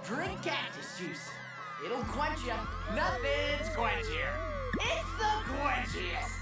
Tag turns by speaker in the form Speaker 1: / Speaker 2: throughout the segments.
Speaker 1: Drink cactus juice. It'll quench you. Nothing's quenchier. It's the quenchiest.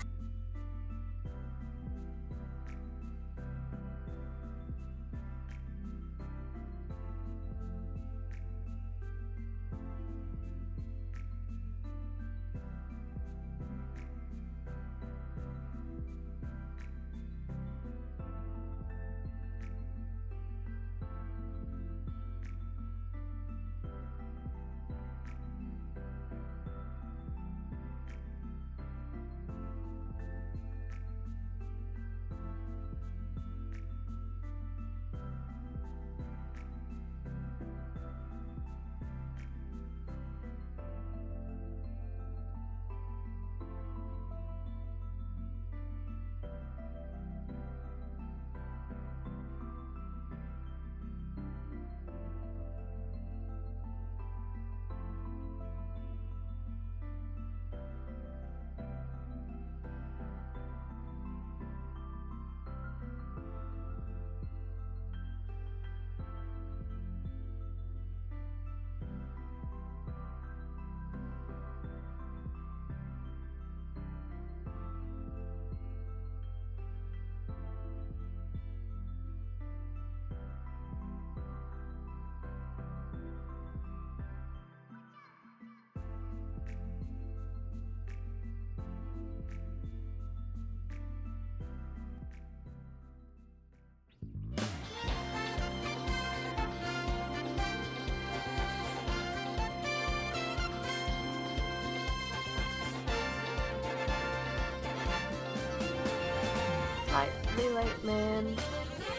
Speaker 2: Slightly late, man.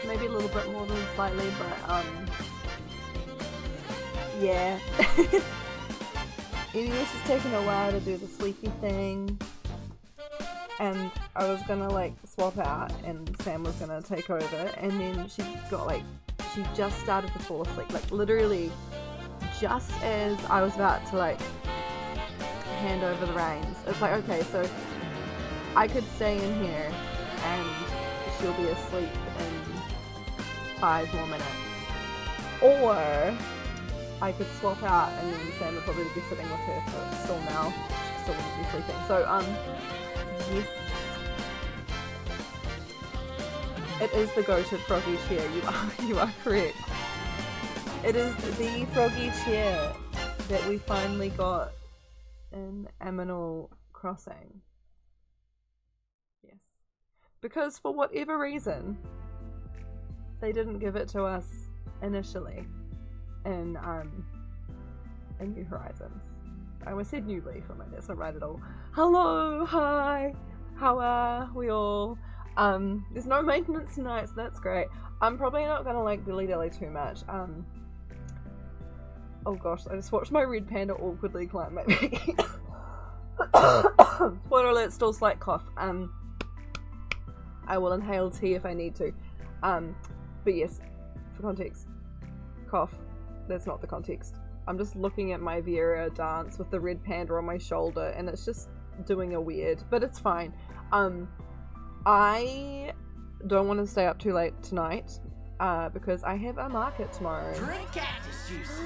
Speaker 2: Maybe a little bit more than slightly, but yeah. It was just taking a while to do the sleepy thing, and I was gonna like swap out and Sam was gonna take over, and then she just started to fall asleep, like literally just as I was about to like hand over the reins. It's like, okay, so I could stay in here and she'll be asleep in 5 more minutes, or I could swap out and then Sam would probably be sitting with her for still now. She still wouldn't be sleeping. So, yes. It is the goated froggy chair. You are correct. It is the froggy chair that we finally got in Aminal Crossing. Yes. Because for whatever reason, they didn't give it to us initially in New Horizons. I almost said New Leaf, I'm like, that's not right at all. Hello, hi, how are we all? There's no maintenance tonight, so that's great. I'm probably not gonna like dilly-dally too much. Oh gosh, I just watched my red panda awkwardly climb my back. Spoiler alert, still slight cough. I will inhale tea if I need to. But yes, for context, cough. That's not the context. I'm just looking at my Viera dance with the red panda on my shoulder, and it's just doing a weird, but it's fine. I don't want to stay up too late tonight, because I have a market tomorrow.
Speaker 1: Drink cactus juice.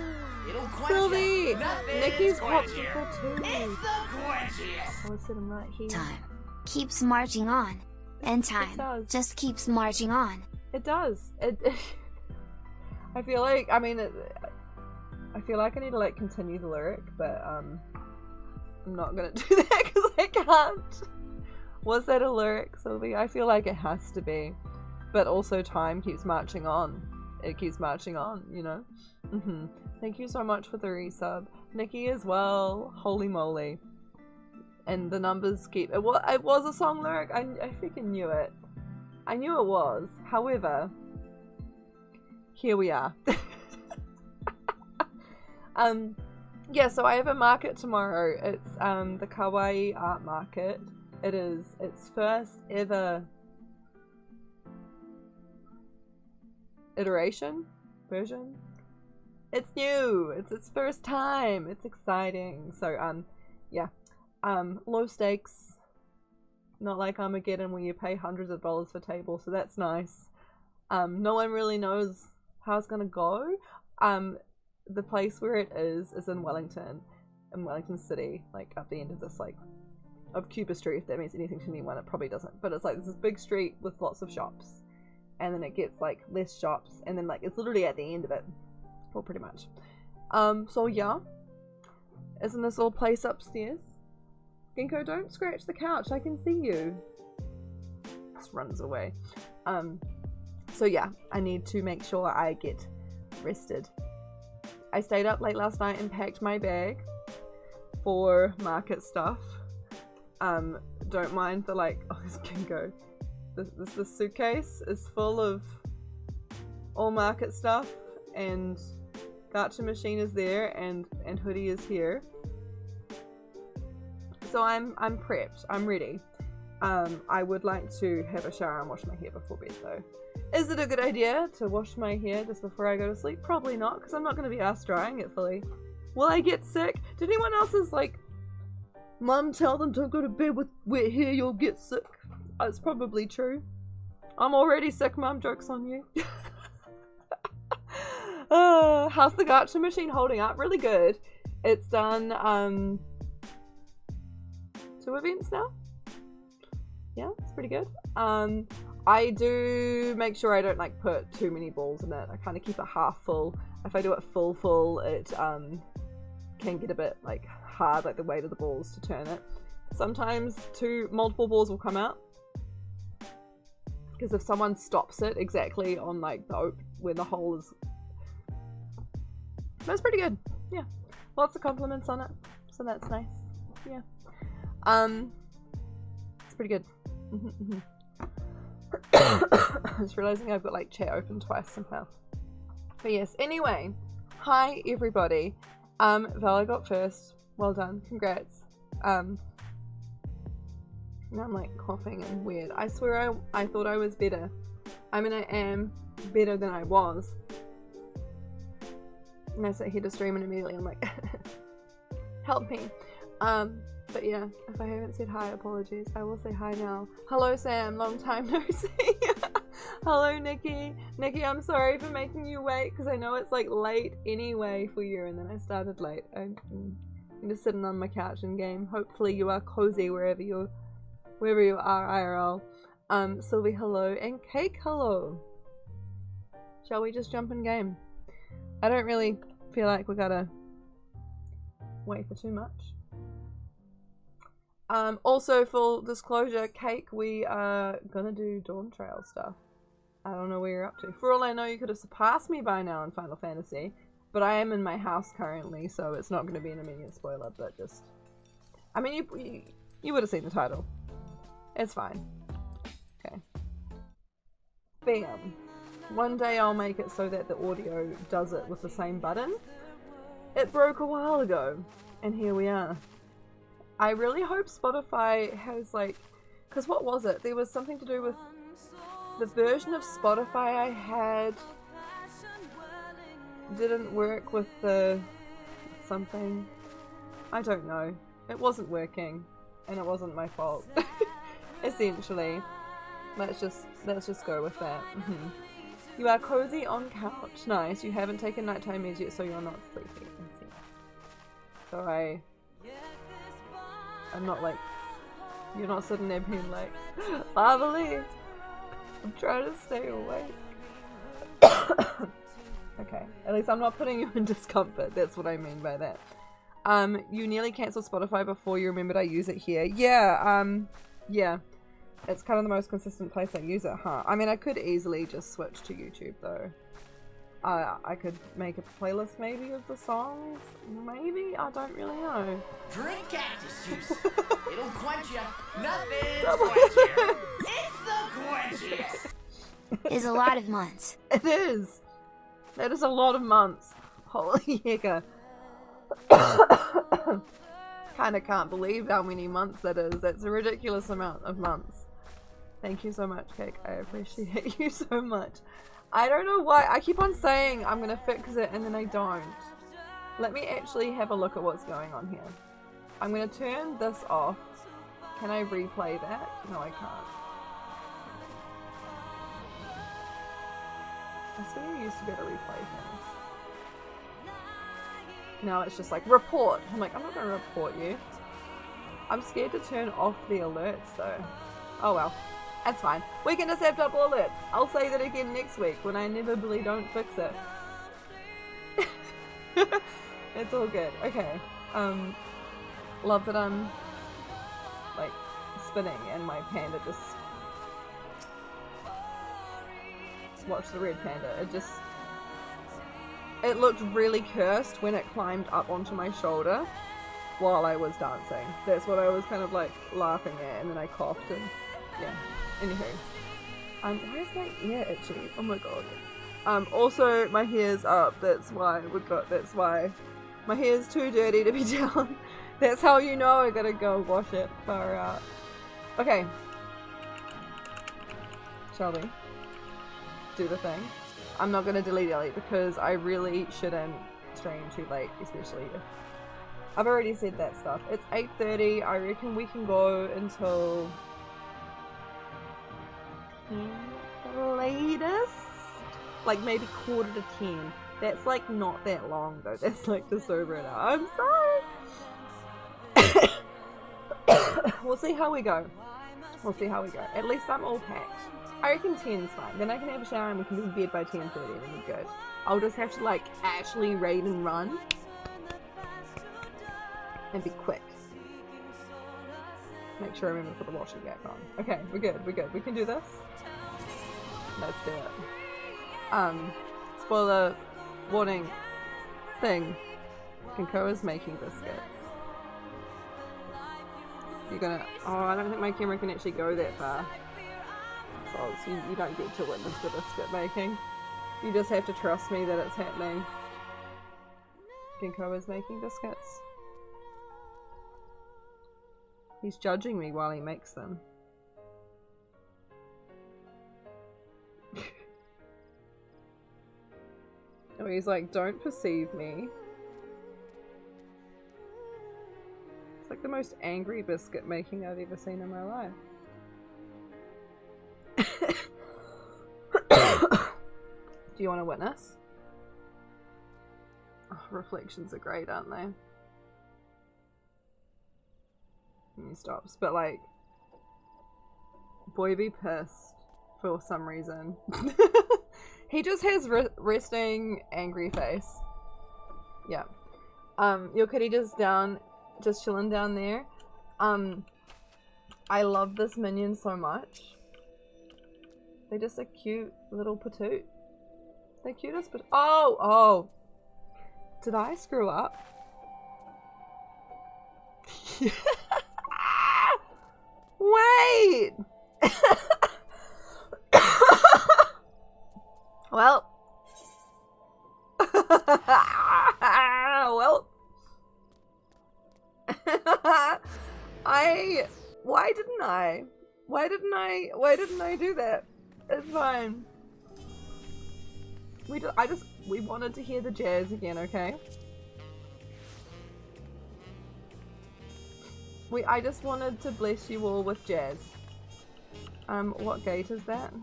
Speaker 1: It'll quench
Speaker 2: Sylvie!
Speaker 1: you. Nothing's
Speaker 2: Nikki's popped
Speaker 1: quenchier.
Speaker 2: for 2.
Speaker 1: It's the quenchiest.
Speaker 2: I was sitting right here.
Speaker 3: Time keeps marching on, and time
Speaker 2: does.
Speaker 3: just keeps marching on.
Speaker 2: It does. I feel like, I mean, I feel like I need to like continue the lyric, but I'm not gonna do that because I can't. Was that a lyric, Sylvie? I feel like it has to be, but also time keeps marching on. It keeps marching on, you know. Thank you so much for the resub, Nikki as well. Holy moly! And the numbers keep. It was a song lyric. I freaking knew it. I knew it was. However, here we are. Yeah, so I have a market tomorrow. It's the Kawaii Art Market. It is its first ever version. It's new. It's its first time. It's exciting. So yeah. Low stakes. Not like Armageddon where you pay hundreds of dollars for tables, so that's nice. No one really knows how it's gonna go. the place where it is in Wellington City, like up the end of this, like, of Cuba Street, if that means anything to anyone. It probably doesn't, but it's like there's this big street with lots of shops, and then it gets like less shops, and then like it's literally at the end of it, well, pretty much. So yeah, isn't this all place upstairs? Ginkgo, don't scratch the couch, I can see you. Just runs away. So yeah, I need to make sure I get rested. I stayed up late last night and packed my bag for market stuff. Don't mind the like, oh, this Ginkgo. This suitcase is full of all market stuff, and Gacha machine is there, and hoodie is here. So I'm prepped. I'm ready. I would like to have a shower and wash my hair before bed though. Is it a good idea to wash my hair just before I go to sleep? Probably not, because I'm not going to be ass drying it fully. Will I get sick? Did anyone else's like, Mum tell them don't go to bed with wet hair, you'll get sick? It's probably true. I'm already sick, Mum. Joke's on you. How's the Gacha machine holding up? Really good. It's done 2 events now. Yeah, it's pretty good. I do make sure I don't like put too many balls in it. I kind of keep it half full. If I do it full, it can get a bit like hard, like the weight of the balls to turn it. Sometimes multiple balls will come out, because if someone stops it exactly on like where the hole is, that's pretty good. Yeah, lots of compliments on it, so that's nice. Yeah, it's pretty good. I was realizing I've got like chat open twice somehow. But yes, anyway, hi everybody. Vala got first. Well done, congrats. Now I'm like coughing and weird. I swear I thought I was better. I mean, I am better than I was. And I sat here to stream, and immediately I'm like, help me. But yeah, if I haven't said hi, apologies. I will say hi now. Hello Sam, long time no see. Hello Nikki. Nikki, I'm sorry for making you wait, because I know it's like late anyway for you, and then I started late. I'm just sitting on my couch and game. Hopefully you are cozy wherever you are, IRL. Sylvie, hello, and Cake, hello. Shall we just jump in game? I don't really feel like we gotta wait for too much. Also, full disclosure, Cake, we are gonna do Dawntrail stuff. I don't know where you're up to. For all I know, you could have surpassed me by now in Final Fantasy, but I am in my house currently, so it's not going to be an immediate spoiler, but just... I mean, you would have seen the title. It's fine. Okay. Bam. One day I'll make it so that the audio does it with the same button. It broke a while ago, and here we are. I really hope Spotify has like... Because what was it? There was something to do with the version of Spotify I had didn't work with the something. I don't know. It wasn't working, and it wasn't my fault. Essentially. Let's just go with that. You are cozy on couch. Nice. You haven't taken nighttime meds yet, so you're not sleepy. So I'm not like, you're not sitting there being like, Lovely, I'm trying to stay awake. Okay, at least I'm not putting you in discomfort. That's what I mean by that. You nearly cancelled Spotify before you remembered I use it here. Yeah, yeah. It's kind of the most consistent place I use it, huh? I mean, I could easily just switch to YouTube though. I could make a playlist maybe of the songs. Maybe? I don't really know.
Speaker 1: Drink cactus juice. It'll quench you. Nothing's quenchier. It's the quenchiest.
Speaker 3: Is a lot of months.
Speaker 2: It is. That is a lot of months. Holy hecka. Kinda can't believe how many months that is. That's a ridiculous amount of months. Thank you so much, Cake. I appreciate you so much. I don't know why. I keep on saying I'm gonna fix it and then I don't. Let me actually have a look at what's going on here. I'm gonna turn this off. Can I replay that? No, I can't. I swear you used to be able to replay things. Now it's just like, report. I'm like, I'm not gonna report you. I'm scared to turn off the alerts though. Oh well, that's fine. We can just have double alerts. I'll say that again next week when I inevitably don't fix it. It's all good. Okay. Love that I'm like spinning and my panda just watch the red panda. It looked really cursed when it climbed up onto my shoulder while I was dancing. That's what I was kind of like laughing at, and then I coughed and yeah. Anywho. Why is my ear itchy? Oh my god. Also my hair's up, that's why my hair's too dirty to be down. That's how you know I gotta go wash it far out. Okay. Shall we? Do the thing. I'm not gonna delete because I really shouldn't stream too late, especially if I've already said that stuff. It's 8:30. I reckon we can go until latest, like maybe 9:45. That's like not that long though. That's like just over an hour. I'm sorry. We'll see how we go. We'll see how we go. At least I'm all packed. I reckon 10's fine. Then I can have a shower and we can be in bed by 10:30 and we're good. I'll just have to like actually raid and run. And be quick. Make sure I remember to put the washing back on. Okay, we're good, we're good. We can do this. Let's do it. Spoiler warning thing. Kinkoa's making biscuits. You're gonna, oh, I don't think my camera can actually go that far. So you don't get to witness the biscuit making. You just have to trust me that it's happening. Kinkoa's making biscuits. He's judging me while he makes them. Oh, he's like, don't perceive me. It's like the most angry biscuit making I've ever seen in my life. Do you want to witness? Oh, reflections are great, aren't they? And he stops, but like, boy be pissed for some reason. He just has resting angry face. Yeah. Your kitty just chilling down there. I love this minion so much. They're just a cute little patoot. They're cutest but oh! Did I screw up? Wait! Well. Well. Why didn't I do that? It's fine. We wanted to hear the jazz again, okay? I just wanted to bless you all with jazz. What gate is that?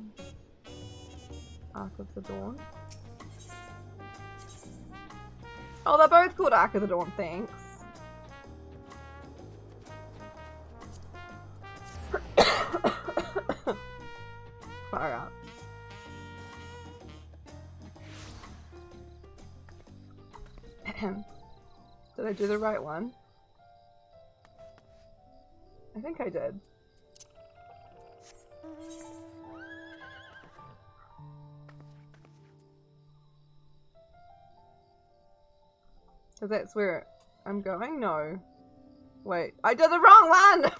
Speaker 2: Ark of the Dawn. Oh, they're both called Ark of the Dawn, thanks. Far out. Did I do the right one? I think I did. So that's where I'm going? No. Wait, I did the wrong one!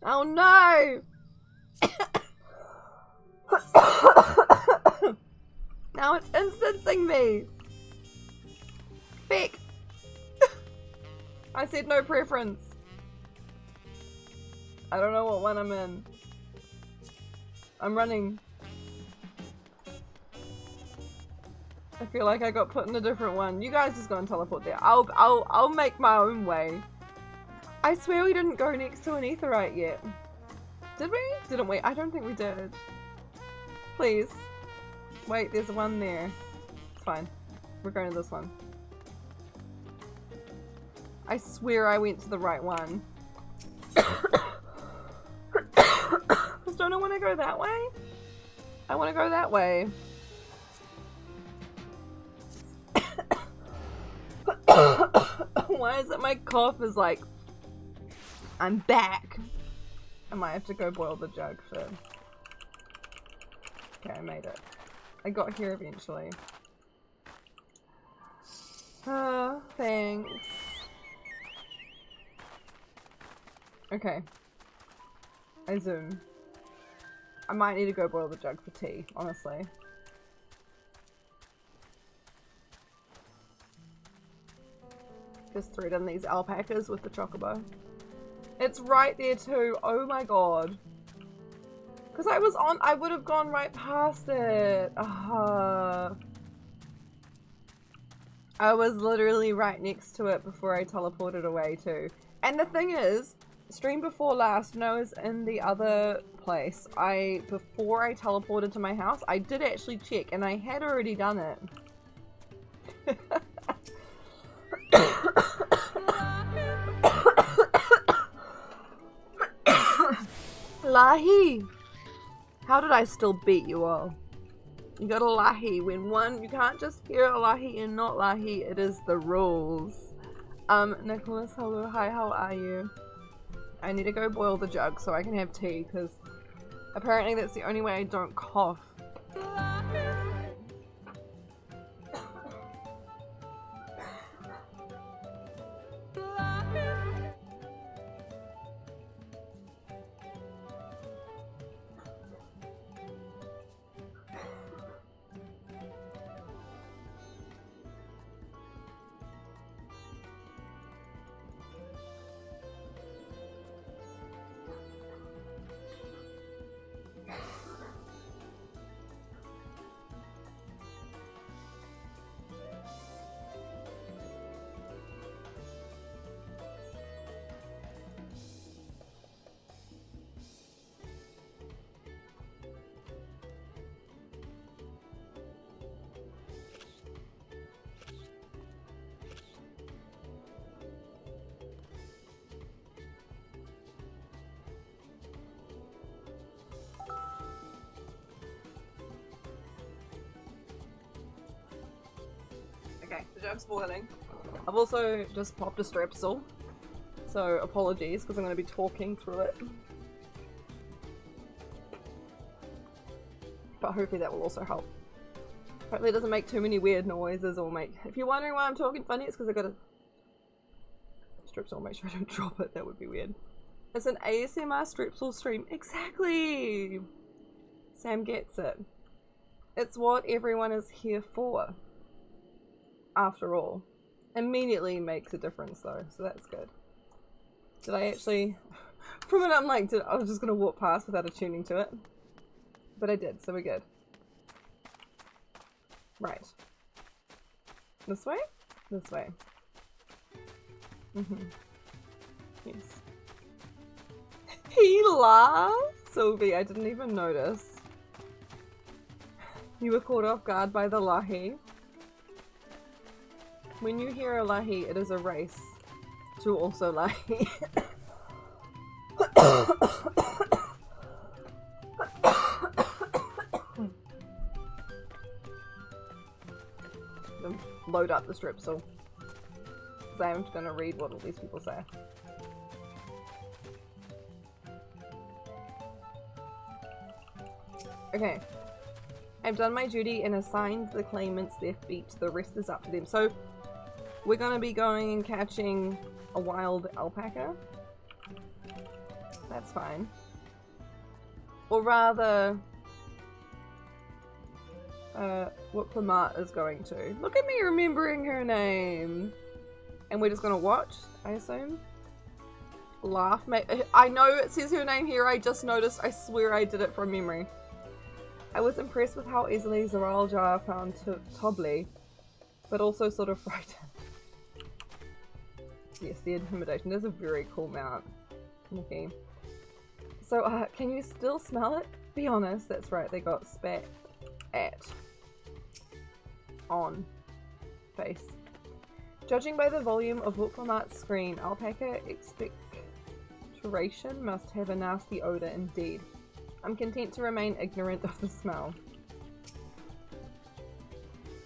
Speaker 2: Oh no! Now it's instancing me! Feck! I said no preference. I don't know what one I'm in. I'm running. I feel like I got put in a different one. You guys just go and teleport there. I'll make my own way. I swear we didn't go next to an aetheryte yet. Did we? Didn't we? I don't think we did. Please. Wait, there's one there. It's fine. We're going to this one. I swear I went to the right one. Don't I want to go that way? I want to go that way. Why is it my cough is like... I'm back. I might have to go boil the jug for... Okay, I made it. I got here eventually. Thanks. Okay. I zoom. I might need to go boil the jug for tea, honestly. Just thread in these alpacas with the chocobo. It's right there too. Oh my god. Because I would have gone right past it. I was literally right next to it before I teleported away too. And the thing is, stream before last, when I was in the other place, before I teleported to my house, I did actually check and I had already done it. Lahi! How did I still beat you all? You got a lahi. You can't just hear a lahi and not lahi, it is the rules. Nicholas, hello, hi, how are you? I need to go boil the jug so I can have tea, because apparently that's the only way I don't cough. Okay, the jug's boiling. I've also just popped a strepsil, so apologies because I'm going to be talking through it. But hopefully that will also help. Hopefully it doesn't make too many weird noises or make... If you're wondering why I'm talking funny, it's because I got a strepsil, make sure I don't drop it, that would be weird. It's an ASMR strepsil stream. Exactly! Sam gets it. It's what everyone is here for. After all. Immediately makes a difference though, so that's good. Did I actually... From it I'm like, I was just gonna walk past without attuning to it. But I did, so we're good. Right. This way? This way. Yes. He laughed! Sylvie, I didn't even notice. You were caught off guard by the lahi. When you hear a lahi, it is a race to also lahi. Load up the strepsil. Because I'm going to read what all these people say. Okay. I've done my duty and assigned the claimants their feet. The rest is up to them. So, we're going to be going and catching a wild alpaca. That's fine. Or rather, what Clement is going to. Look at me remembering her name! And we're just going to watch, I assume? Laugh, mate. I know it says her name here, I just noticed. I swear I did it from memory. I was impressed with how easily Zaraljar found Tobli, but also sort of frightened. Yes, the intimidation is a very cool mount, Nikki. So, can you still smell it? Be honest, that's right, they got spat at. On. Face. Judging by the volume of Wooklamart's screen, alpaca expectoration must have a nasty odor indeed. I'm content to remain ignorant of the smell.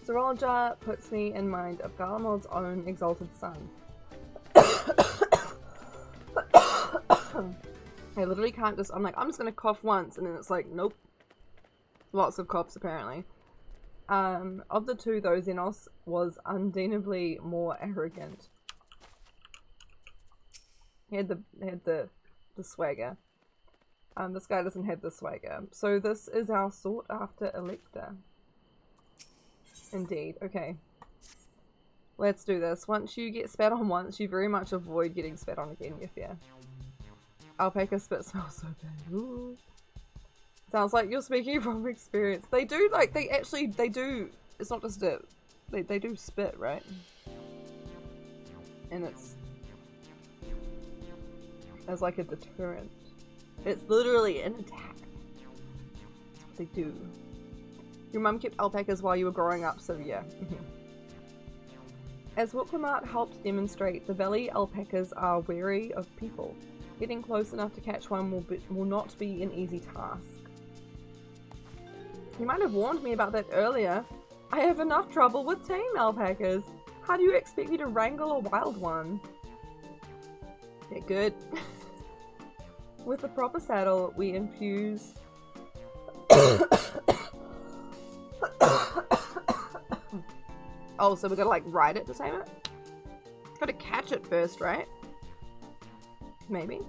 Speaker 2: Zoology puts me in mind of Galamod's own exalted son. I literally can't just, I'm like, I'm just gonna cough once, and then it's like, nope. Lots of coughs, apparently. Of the two, though, Xenos was undeniably more arrogant. He had the swagger. This guy doesn't have the swagger. So this is our sought after elector. Indeed. Okay. Let's do this. Once you get spat on once, you very much avoid getting spat on again, you fear. Alpaca spit smells so bad. Ooh. Sounds like you're speaking from experience. They do, like, they do, it's not just a, they do spit, right? And it's as like a deterrent. It's literally an attack. That's what they do. Your mum kept alpacas while you were growing up, so yeah. As Wookamart helped demonstrate, the valley alpacas are wary of people. Getting close enough to catch one will not be an easy task. You might have warned me about that earlier. I have enough trouble with tame alpacas. How do you expect me to wrangle a wild one? They're good. With the proper saddle, we infuse... Oh, so we gotta like ride it to tame it? Gotta catch it first, right? Maybe.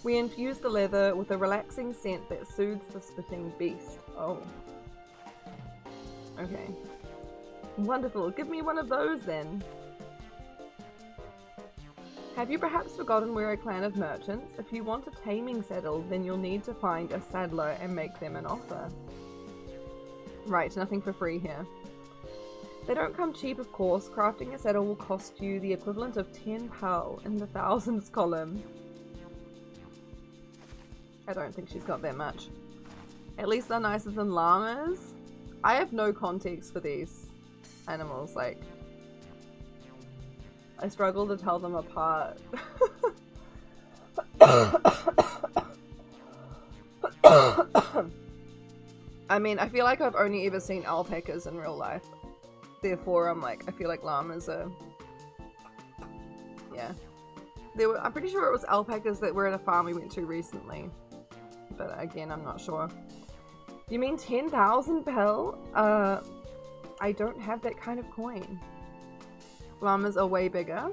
Speaker 2: We infuse the leather with a relaxing scent that soothes the spitting beast. Oh. Okay. Wonderful. Give me one of those then. Have you perhaps forgotten we're a clan of merchants? If you want a taming saddle, then you'll need to find a saddler and make them an offer. Right, nothing for free here. They don't come cheap, of course. Crafting a saddle will cost you the equivalent of 10 pal in the thousands column. I don't think she's got that much. At least they're nicer than llamas. I have no context for these animals, like... I struggle to tell them apart. I mean, I feel like I've only ever seen alpacas in real life. Therefore, I'm like, I feel like llamas are... Yeah. I'm pretty sure it was alpacas that were at a farm we went to recently. But again, I'm not sure. You mean 10,000 pel? I don't have that kind of coin. Llamas are way bigger.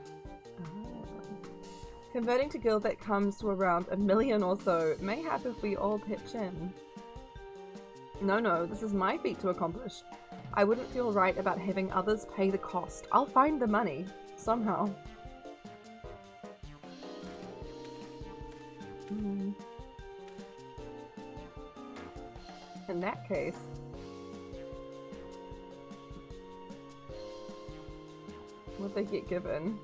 Speaker 2: Converting to gil that comes to around 1 million or so. Mayhap if we all pitch in. No, this is my feat to accomplish. I wouldn't feel right about having others pay the cost. I'll find the money. Somehow. In that case... What'd they get given?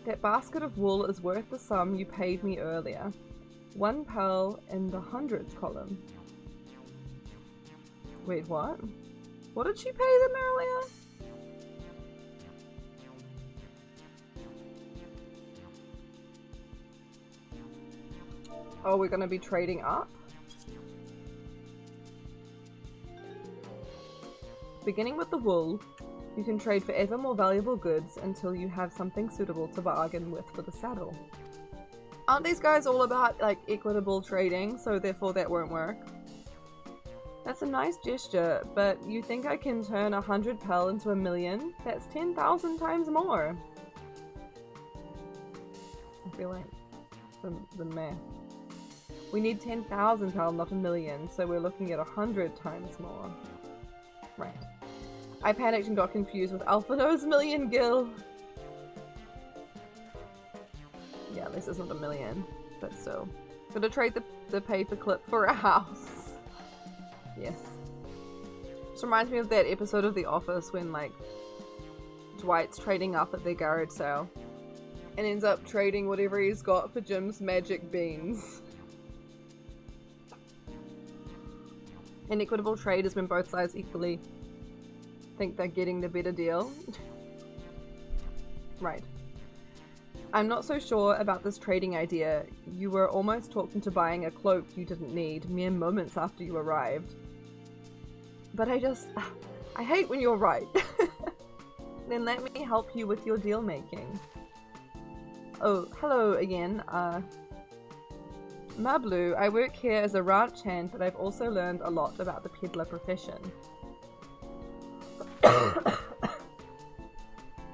Speaker 2: That basket of wool is worth the sum you paid me earlier. 1 pearl in the hundreds column. Wait, what? What did she pay them earlier? Oh, we're gonna be trading up? Beginning with the wool, you can trade for ever more valuable goods until you have something suitable to bargain with for the saddle. Aren't these guys all about, like, equitable trading, so therefore that won't work? That's a nice gesture, but you think I can turn 100 pel into 1 million? That's 10,000 times more! I feel like the math. We need 10,000 pel, not 1 million, so we're looking at 100 times more. Right. I panicked and got confused with Alphino's million gil. Yeah, this isn't 1 million, but still. Gonna trade the paperclip for a house. Yes. This reminds me of that episode of The Office when, like, Dwight's trading up at their garage sale and ends up trading whatever he's got for Jim's magic beans. Inequitable trade is when both sides equally think they're getting the better deal. Right. I'm not so sure about this trading idea. You were almost talked into buying a cloak you didn't need mere moments after you arrived. But I hate when you're right. Then let me help you with your deal making. Oh, hello again. Mablu, I work here as a ranch hand, but I've also learned a lot about the peddler profession.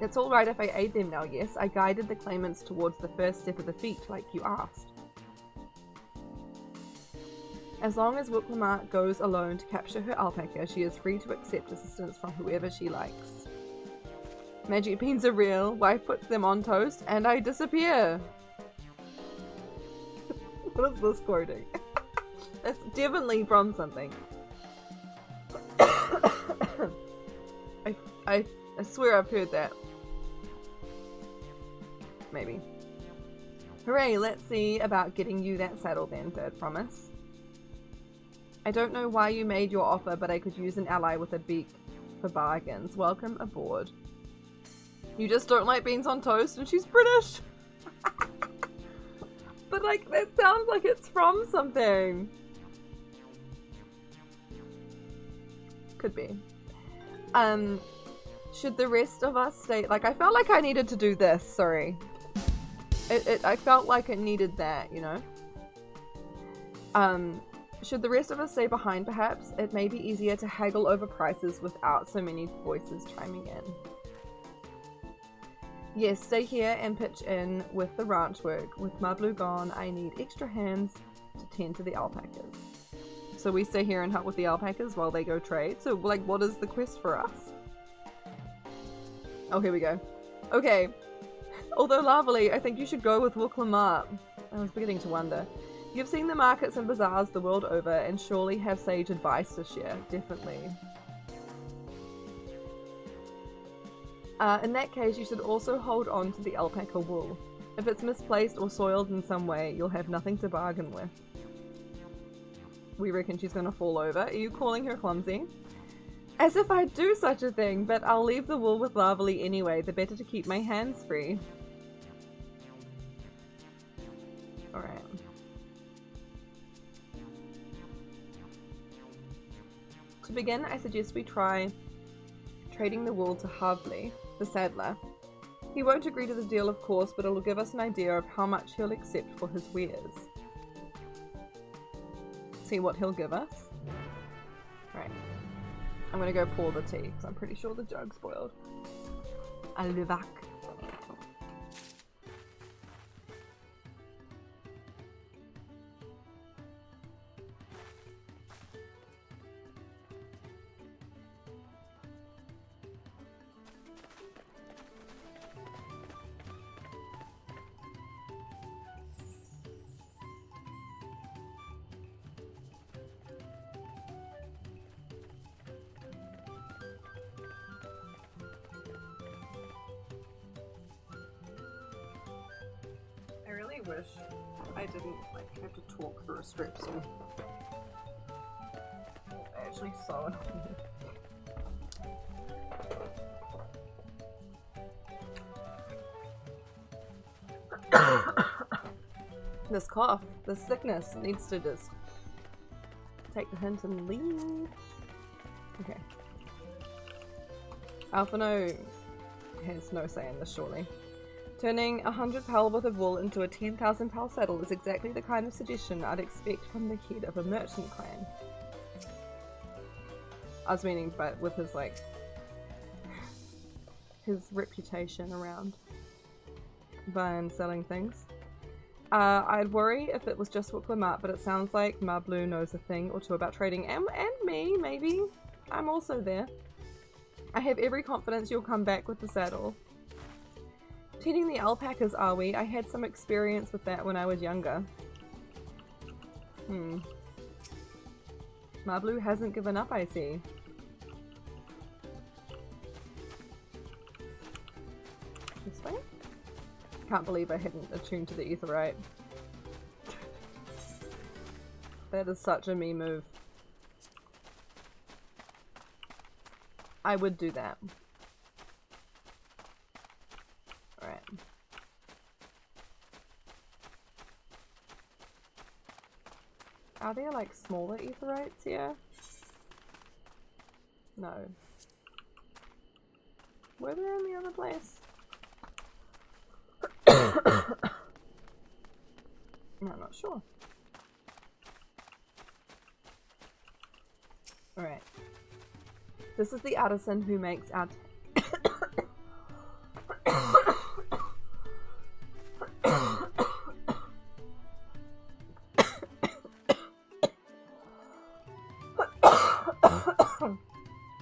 Speaker 2: It's alright if I aid them now, yes. I guided the claimants towards the first step of the feat, like you asked. As long as Wuklamart goes alone to capture her alpaca, she is free to accept assistance from whoever she likes. Magic beans are real, wife puts them on toast, and I disappear! What is this quoting? That's definitely from something. I swear I've heard that. Maybe. Hooray, let's see about getting you that saddle then, third promise. I don't know why you made your offer, but I could use an ally with a beak for bargains. Welcome aboard. You just don't like beans on toast and she's British? But like, that sounds like it's from something. Could be. Should the rest of us stay? Like, I felt like I needed to do this, sorry. I felt like it needed that, you know? Should the rest of us stay behind, perhaps? It may be easier to haggle over prices without so many voices chiming in. Yes, stay here and pitch in with the ranch work. With Mablu gone, I need extra hands to tend to the alpacas. So we stay here and help with the alpacas while they go trade? So, like, what is the quest for us? Oh, here we go. Okay. Although Lavely, I think you should go with Wuklamart. I was beginning to wonder. You've seen the markets and bazaars the world over and surely have sage advice to share. Definitely. In that case, you should also hold on to the alpaca wool. If it's misplaced or soiled in some way, you'll have nothing to bargain with. We reckon she's gonna fall over. Are you calling her clumsy? As if I'd do such a thing, but I'll leave the wool with Lavely anyway, the better to keep my hands free. Alright. To begin, I suggest we try trading the wool to Havli, the saddler. He won't agree to the deal, of course, but it'll give us an idea of how much he'll accept for his wares. See what he'll give us. Right. I'm gonna go pour the tea, because I'm pretty sure the jug's boiled. I'll be back. Wish I didn't like have to talk through a strip so actually so annoying. This cough, this sickness needs to just take the hint and leave. Okay. Alphino has no say in this, surely. Turning 100 pal worth of wool into a 10,000 pal saddle is exactly the kind of suggestion I'd expect from the head of a merchant clan. I was meaning, but with his, like, his reputation around buying and selling things. I'd worry if it was just Wuklamart, but it sounds like Mablu knows a thing or two about trading, and me, maybe. I'm also there. I have every confidence you'll come back with the saddle. Tending the alpacas, are we? I had some experience with that when I was younger. Mablu hasn't given up, I see. This way? Can't believe I hadn't attuned to the etherite. That is such a me move. I would do that. Alright. Are there like smaller aetherites here? No. Were there in the other place? No, I'm not sure. Alright. This is the artisan who makes our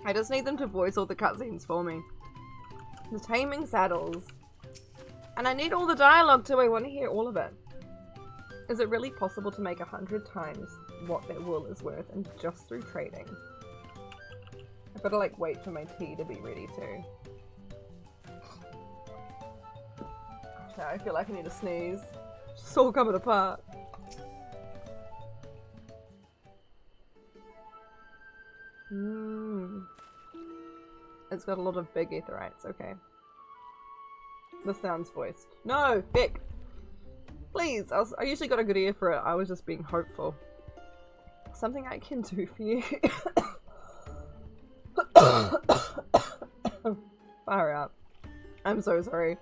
Speaker 2: I just need them to voice all the cutscenes for me. The taming saddles. And I need all the dialogue too, I want to hear all of it. Is it really possible to make 100 times what that wool is worth and just through trading? I've got to like wait for my tea to be ready too. Now I feel like I need to sneeze. It's all coming apart. It's got a lot of big aetherites, okay. This sounds voiced. No! Beck! Please! I usually got a good ear for it. I was just being hopeful. Something I can do for you. Fire out. I'm so sorry.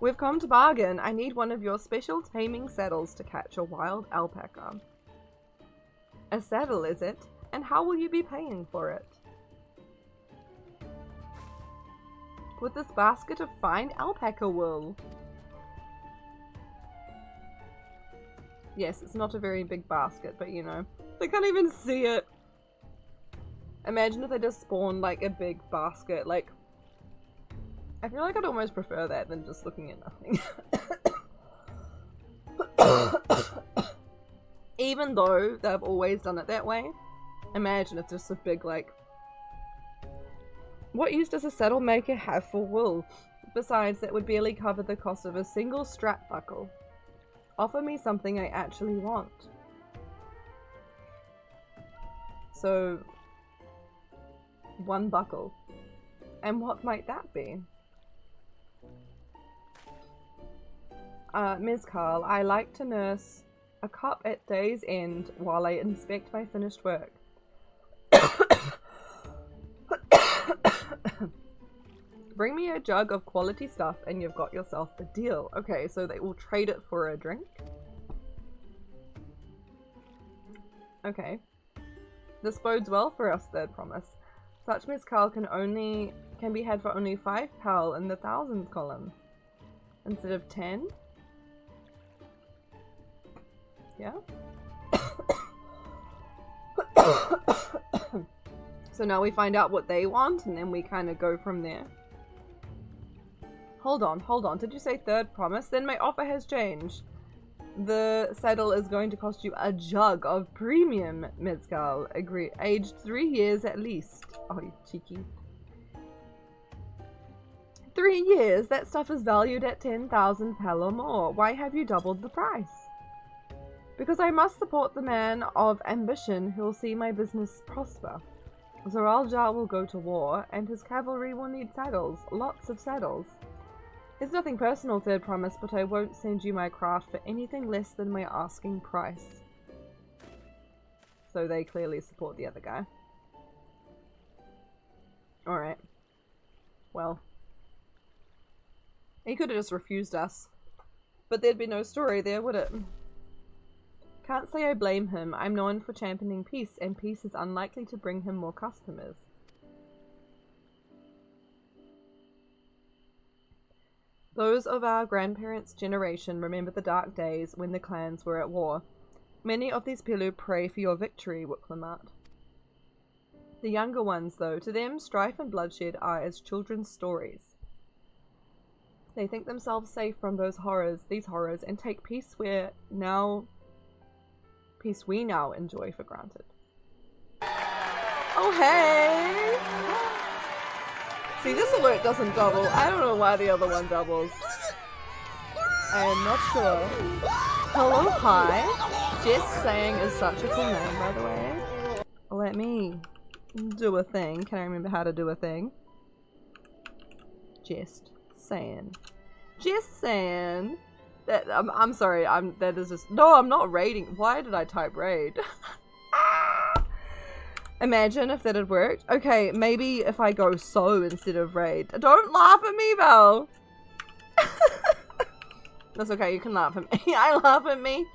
Speaker 2: We've come to bargain. I need one of your special taming saddles to catch a wild alpaca. A saddle, is it? And how will you be paying for it? With this basket of fine alpaca wool. Yes, it's not a very big basket, but you know, they can't even see it. Imagine if they just spawned like a big basket, like, I feel like I'd almost prefer that than just looking at nothing. Even though they've always done it that way, imagine if just a big like, what use does a saddle maker have for wool? Besides, that would barely cover the cost of a single strap buckle. Offer me something I actually want. So, one buckle. And what might that be? Ms. Carl, I like to nurse a cup at day's end while I inspect my finished work. Bring me a jug of quality stuff and you've got yourself a deal. Okay, so they will trade it for a drink. Okay. This bodes well for us, third promise. Such mezcal can be had for only 5 pal in the thousands column. Instead of 10? Yeah? So now we find out what they want and then we kind of go from there. Hold on. Did you say third promise? Then my offer has changed. The saddle is going to cost you a jug of premium mezcal. Agree. Aged 3 years at least. Oh, you cheeky. 3 years? That stuff is valued at 10,000 pal or more. Why have you doubled the price? Because I must support the man of ambition who will see my business prosper. Zoral Jar will go to war, and his cavalry will need saddles. Lots of saddles. It's nothing personal, third promise, but I won't send you my craft for anything less than my asking price. So they clearly support the other guy. Alright. Well. He could have just refused us. But there'd be no story there, would it? Can't say I blame him. I'm known for championing peace, and peace is unlikely to bring him more customers. Those of our grandparents' generation remember the dark days when the clans were at war. Many of these Pilu pray for your victory, Wicklamat. The younger ones, though, to them, strife and bloodshed are as children's stories. They think themselves safe from these horrors, and take peace we now enjoy for granted. Oh, hey! See, this alert doesn't double. I don't know why the other one doubles. I am not sure. Hello, hi. Jess saying is such a cool name, by the way. Let me do a thing. Can I remember how to do a thing? Just saying. Just saying. That I'm sorry. That is just no. I'm not raiding. Why did I type raid? Imagine if that had worked. Okay, maybe if I go so instead of raid. Don't laugh at me, Val. That's okay. You can laugh at me. I laugh at me.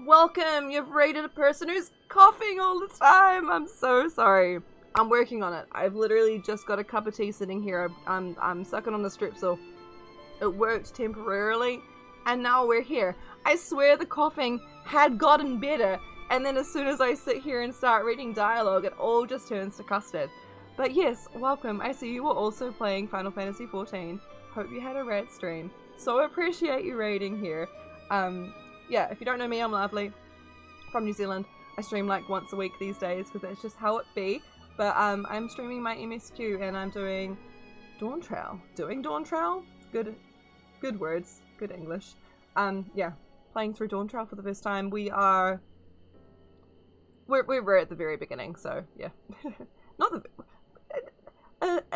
Speaker 2: Welcome. You've raided a person who's coughing all the time. I'm so sorry. I'm working on it. I've literally just got a cup of tea sitting here. I'm sucking on the strepsil. It worked temporarily, and now we're here. I swear the coughing had gotten better, and then as soon as I sit here and start reading dialogue, it all just turns to custard. But yes, welcome. I see you were also playing Final Fantasy XIV. Hope you had a rad stream. So appreciate you raiding here. Yeah, if you don't know me, I'm Lovely from New Zealand. I stream like once a week these days because that's just how it be. But I'm streaming my MSQ and I'm doing Dawntrail. Doing Dawntrail? Good words. Good English. Yeah, playing through Dawntrail for the first time. We're at the very beginning, so yeah. Not the...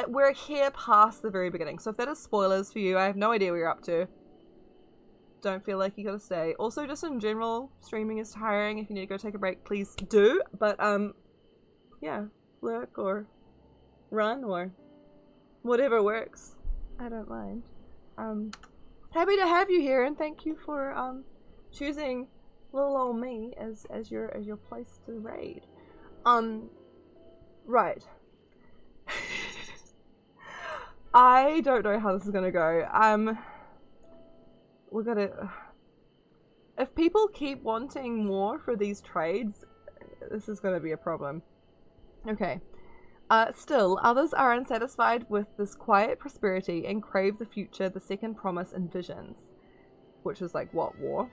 Speaker 2: we're here past the very beginning. So if that is spoilers for you, I have no idea what you're up to. Don't feel like you gotta stay. Also, just in general, streaming is tiring. If you need to go take a break, please do. But, yeah. Work or run or whatever works. I don't mind. Happy to have you here, and thank you for choosing little old me as your place to raid. Right. I don't know how this is gonna go. We're gonna... If people keep wanting more for these trades, this is gonna be a problem. Okay. Still, others are unsatisfied with this quiet prosperity and crave the future the second promise envisions. Which is like, what, war?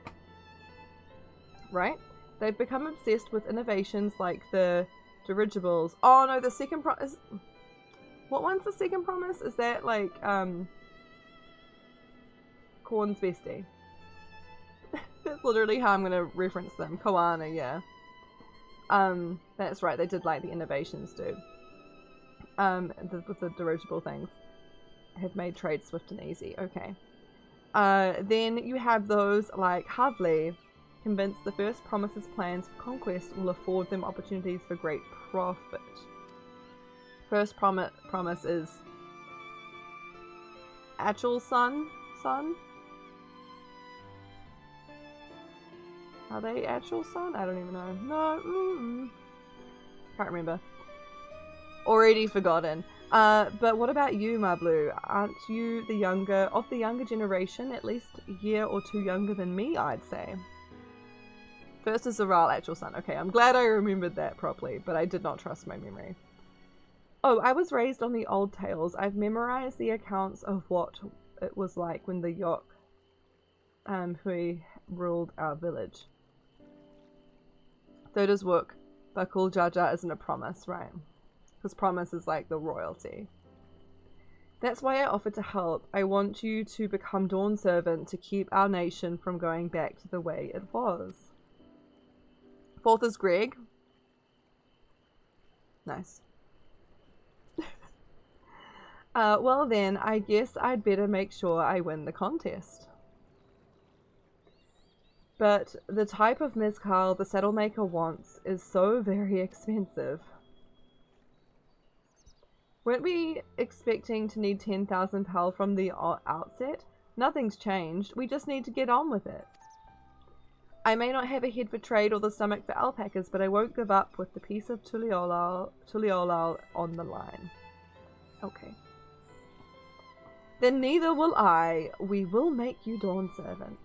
Speaker 2: Right? They've become obsessed with innovations like the dirigibles. Oh no, the second promise... What one's the second promise? Is that like, Korn's bestie? That's literally how I'm gonna reference them. Koana, yeah. That's right, they did like the innovations too. With the dirigible things. Have made trade swift and easy. Okay. Then you have those like Havli, convinced the first promise's plans for conquest will afford them opportunities for great profit. First promise is Achil's son? Are they Achil's son? I don't even know. No. Can't remember. Already forgotten. But what about you, Mablu? Aren't you the younger generation, at least a year or two younger than me, I'd say. First is Zaral, Achil's son. Okay, I'm glad I remembered that properly, but I did not trust my memory. Oh, I was raised on the old tales. I've memorized the accounts of what it was like when the Yok Hui ruled our village. Third is Wook, but Kul Jaja isn't a promise, right? Because promise is like the royalty. That's why I offered to help. I want you to become Dawn Servant to keep our nation from going back to the way it was. Fourth is Greg. Nice. Well then, I guess I'd better make sure I win the contest. But the type of mezcal the saddlemaker wants is so very expensive. Weren't we expecting to need 10,000 pal from the outset? Nothing's changed. We just need to get on with it. I may not have a head for trade or the stomach for alpacas, but I won't give up with the piece of Tuliolal on the line. Okay. Then neither will I. We will make you Dawn Servant.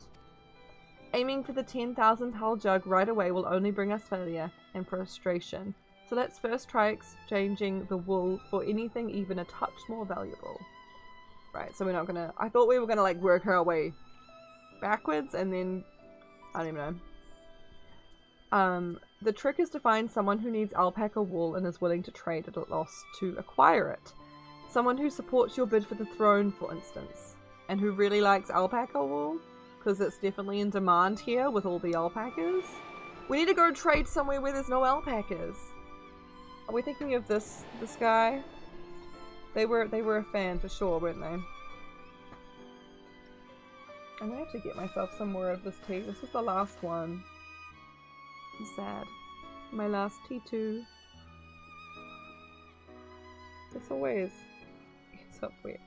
Speaker 2: Aiming for the 10,000 pal jug right away will only bring us failure and frustration. So let's first try exchanging the wool for anything even a touch more valuable. Right, so we're not gonna... I thought we were gonna like work our way backwards and then... I don't even know. The trick is to find someone who needs alpaca wool and is willing to trade at a loss to acquire it. Someone who supports your bid for the throne, for instance. And who really likes alpaca wool. because it's definitely in demand here with all the alpacas. We need to go trade somewhere where there's no alpacas. Are we thinking of this guy? They were a fan for sure, weren't they? I'm gonna have to get myself some more of this tea. This is the last one. I'm sad. My last tea too. This always gets up wet.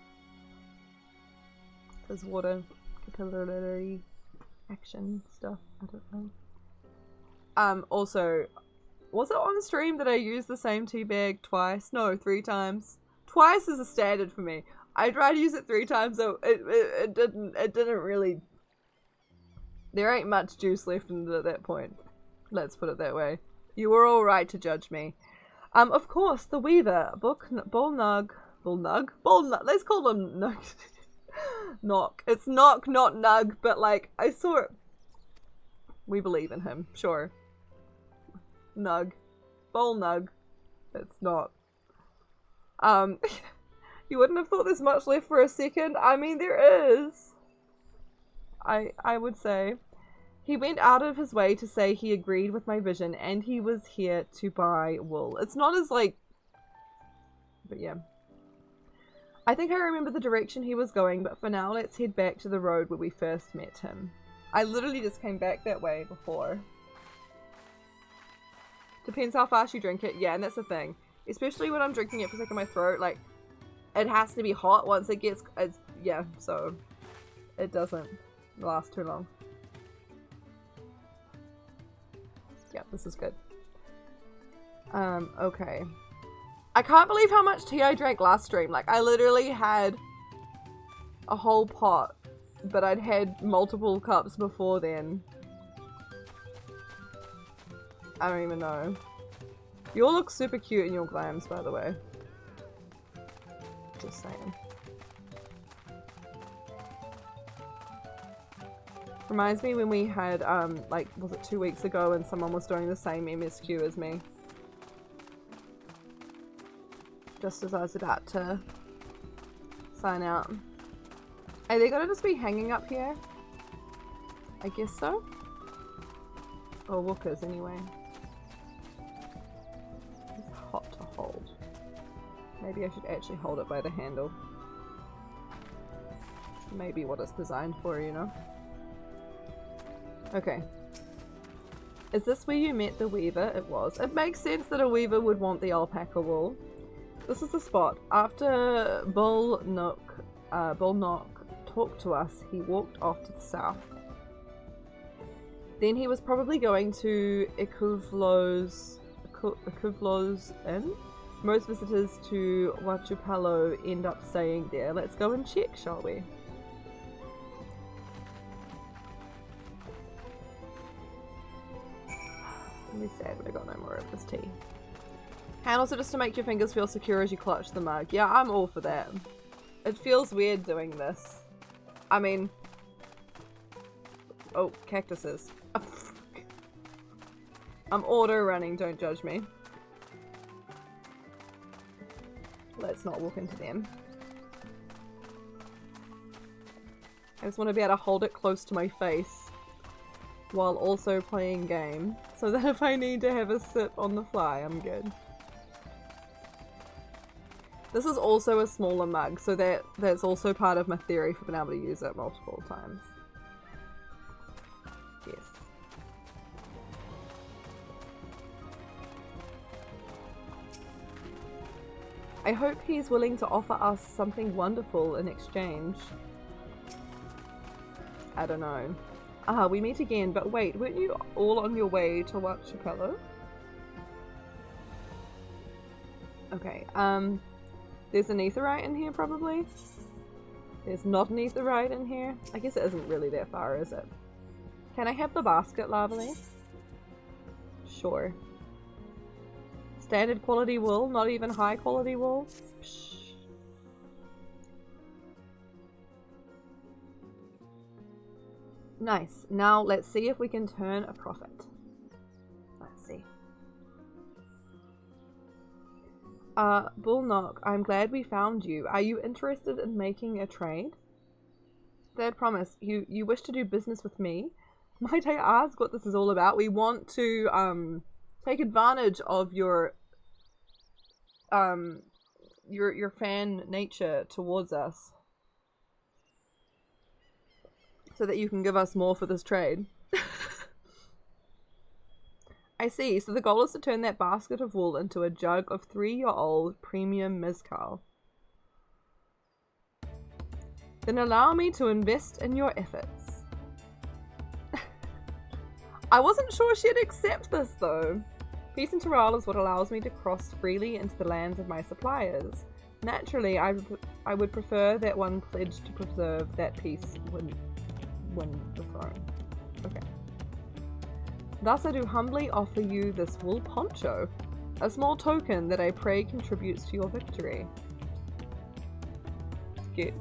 Speaker 2: There's water capillary action stuff. I don't know. Also, was it on stream that I used the same tea bag twice? No, 3 times. Twice is a standard for me. I tried to use it 3 times, so it didn't really. There ain't much juice left in it at that point. Let's put it that way. You were all right to judge me. Of course, the Weaver, Bullnug. Let's call him Nug. Knock. It's Knock, not Nug, but like I saw it. We believe in him, sure. Nug. Bullnug. It's not. You wouldn't have thought there's much left for a second. I mean, there is. I would say. He went out of his way to say he agreed with my vision and he was here to buy wool. It's not as like... But yeah. I think I remember the direction he was going, but for now let's head back to the road where we first met him. I literally just came back that way before. Depends how fast you drink it. Yeah, and that's the thing. Especially when I'm drinking it for the sake of my throat, like, it has to be hot once it gets... yeah, so it doesn't last too long. Yeah, this is good. Okay. I can't believe how much tea I drank last stream. Like, I literally had a whole pot, but I'd had multiple cups before then. I don't even know. You all look super cute in your glams, by the way. Just saying. Reminds me when we had, like, was it 2 weeks ago and someone was doing the same MSQ as me. Just as I was about to sign out. Are they gonna just be hanging up here? I guess so. Or wookers anyway. It's hot to hold. Maybe I should actually hold it by the handle. Maybe what it's designed for, you know? Okay. Is this where you met the Weaver? It was. It makes sense that a Weaver would want the alpaca wool. This is the spot. After Bullnock talked to us, he walked off to the south. Then he was probably going to Ikuvlo's Inn. Most visitors to Huachupalo end up staying there. Let's go and check, shall we? I'm really sad when I got no more of this tea. Handles are just to make your fingers feel secure as you clutch the mug. Yeah, I'm all for that. It feels weird doing this. I mean... Oh, cactuses. I'm auto running, don't judge me. Let's not walk into them. I just want to be able to hold it close to my face while also playing game, so that if I need to have a sip on the fly, I'm good. This is also a smaller mug, so that's also part of my theory for being able to use it multiple times. Yes. I hope he's willing to offer us something wonderful in exchange. I don't know. Ah, we meet again, but wait, weren't you all on your way to Huachupalo? Okay, there's an aetherite in here, probably? There's not an aetherite in here? I guess it isn't really that far, is it? Can I have the basket, Lavely? Sure. Standard quality wool, not even high quality wool? Psh. Nice. Now let's see if we can turn a profit. Let's see. Bullnock, I'm glad we found you. Are you interested in making a trade? Third promise. You wish to do business with me? Might I ask what this is all about? We want to take advantage of your fan nature towards us, so that you can give us more for this trade. I see. So the goal is to turn that basket of wool into a jug of 3-year-old premium mezcal. Then allow me to invest in your efforts. I wasn't sure she'd accept this though. Peace and morale is what allows me to cross freely into the lands of my suppliers. Naturally, I would prefer that one pledge to preserve that peace would win the throne. Okay. Thus I do humbly offer you this wool poncho, a small token that I pray contributes to your victory. Cute.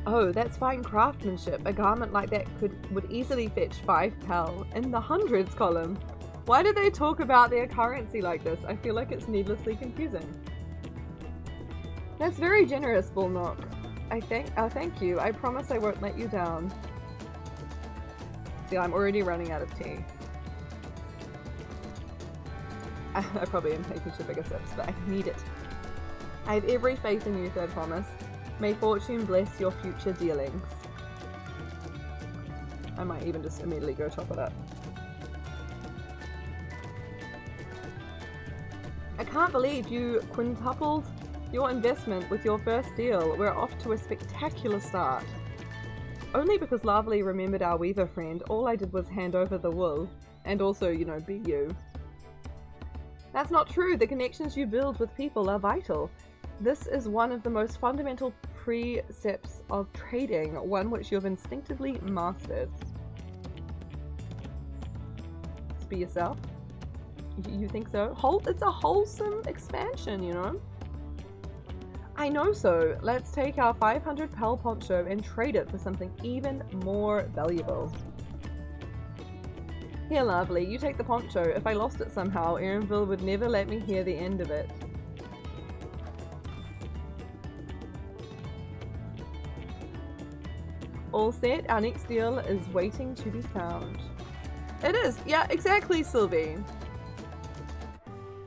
Speaker 2: Oh, that's fine craftsmanship. A garment like that would easily fetch 5 pel in the hundreds column. Why do they talk about their currency like this? I feel like it's needlessly confusing. That's very generous, Bullknock. Thank you. I promise I won't let you down. See, I'm already running out of tea. I probably am taking too big a sips, but I need it. I have every faith in you, Third Promise. May fortune bless your future dealings. I might even just immediately go top it up. I can't believe you quintupled your investment with your first deal. We're off to a spectacular start. Only because Lovely remembered our weaver friend, all I did was hand over the wool. And also, you know, be you. That's not true. The connections you build with people are vital. This is one of the most fundamental precepts of trading, one which you have instinctively mastered. Just be yourself. You think so? It's a wholesome expansion, you know? I know so. Let's take our 500 pel poncho and trade it for something even more valuable. Here, Lovely, you take the poncho. If I lost it somehow, Erinville would never let me hear the end of it. All set, our next deal is waiting to be found. It is, yeah, exactly, Sylvie.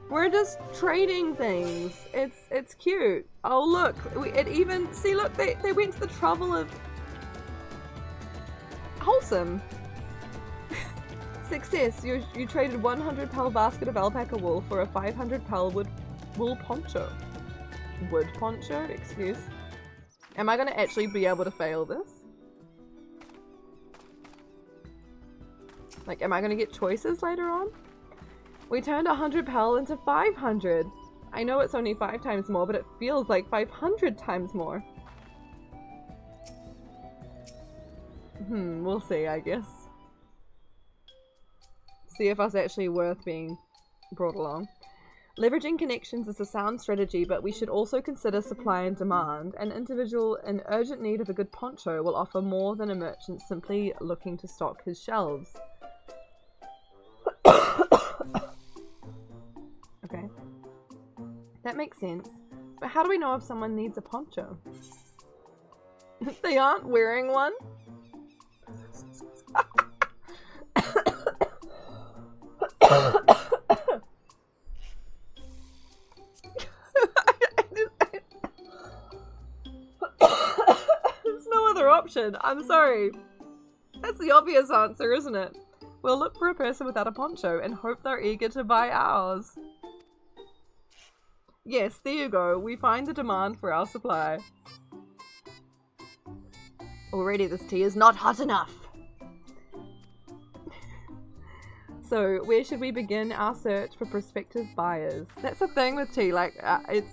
Speaker 2: We're just trading things. It's cute. Oh look, see look, they went to the trouble of wholesome. Success, you traded 100 pel basket of alpaca wool for a 500 pel wool poncho. Wood poncho, excuse. Am I gonna actually be able to fail this? Like, am I gonna get choices later on? We turned 100 pel into 500. I know it's only 5 times more, but it feels like 500 times more. We'll see, I guess. See if us actually worth being brought along. Leveraging connections is a sound strategy, but we should also consider supply and demand. An individual in urgent need of a good poncho will offer more than a merchant simply looking to stock his shelves. Okay. That makes sense. But how do we know if someone needs a poncho? They aren't wearing one? There's no other option. I'm sorry. That's the obvious answer, isn't it? We'll look for a person without a poncho and hope they're eager to buy ours. Yes, there you go. We find the demand for our supply. Already this tea is not hot enough. So, where should we begin our search for prospective buyers? That's the thing with tea, like, I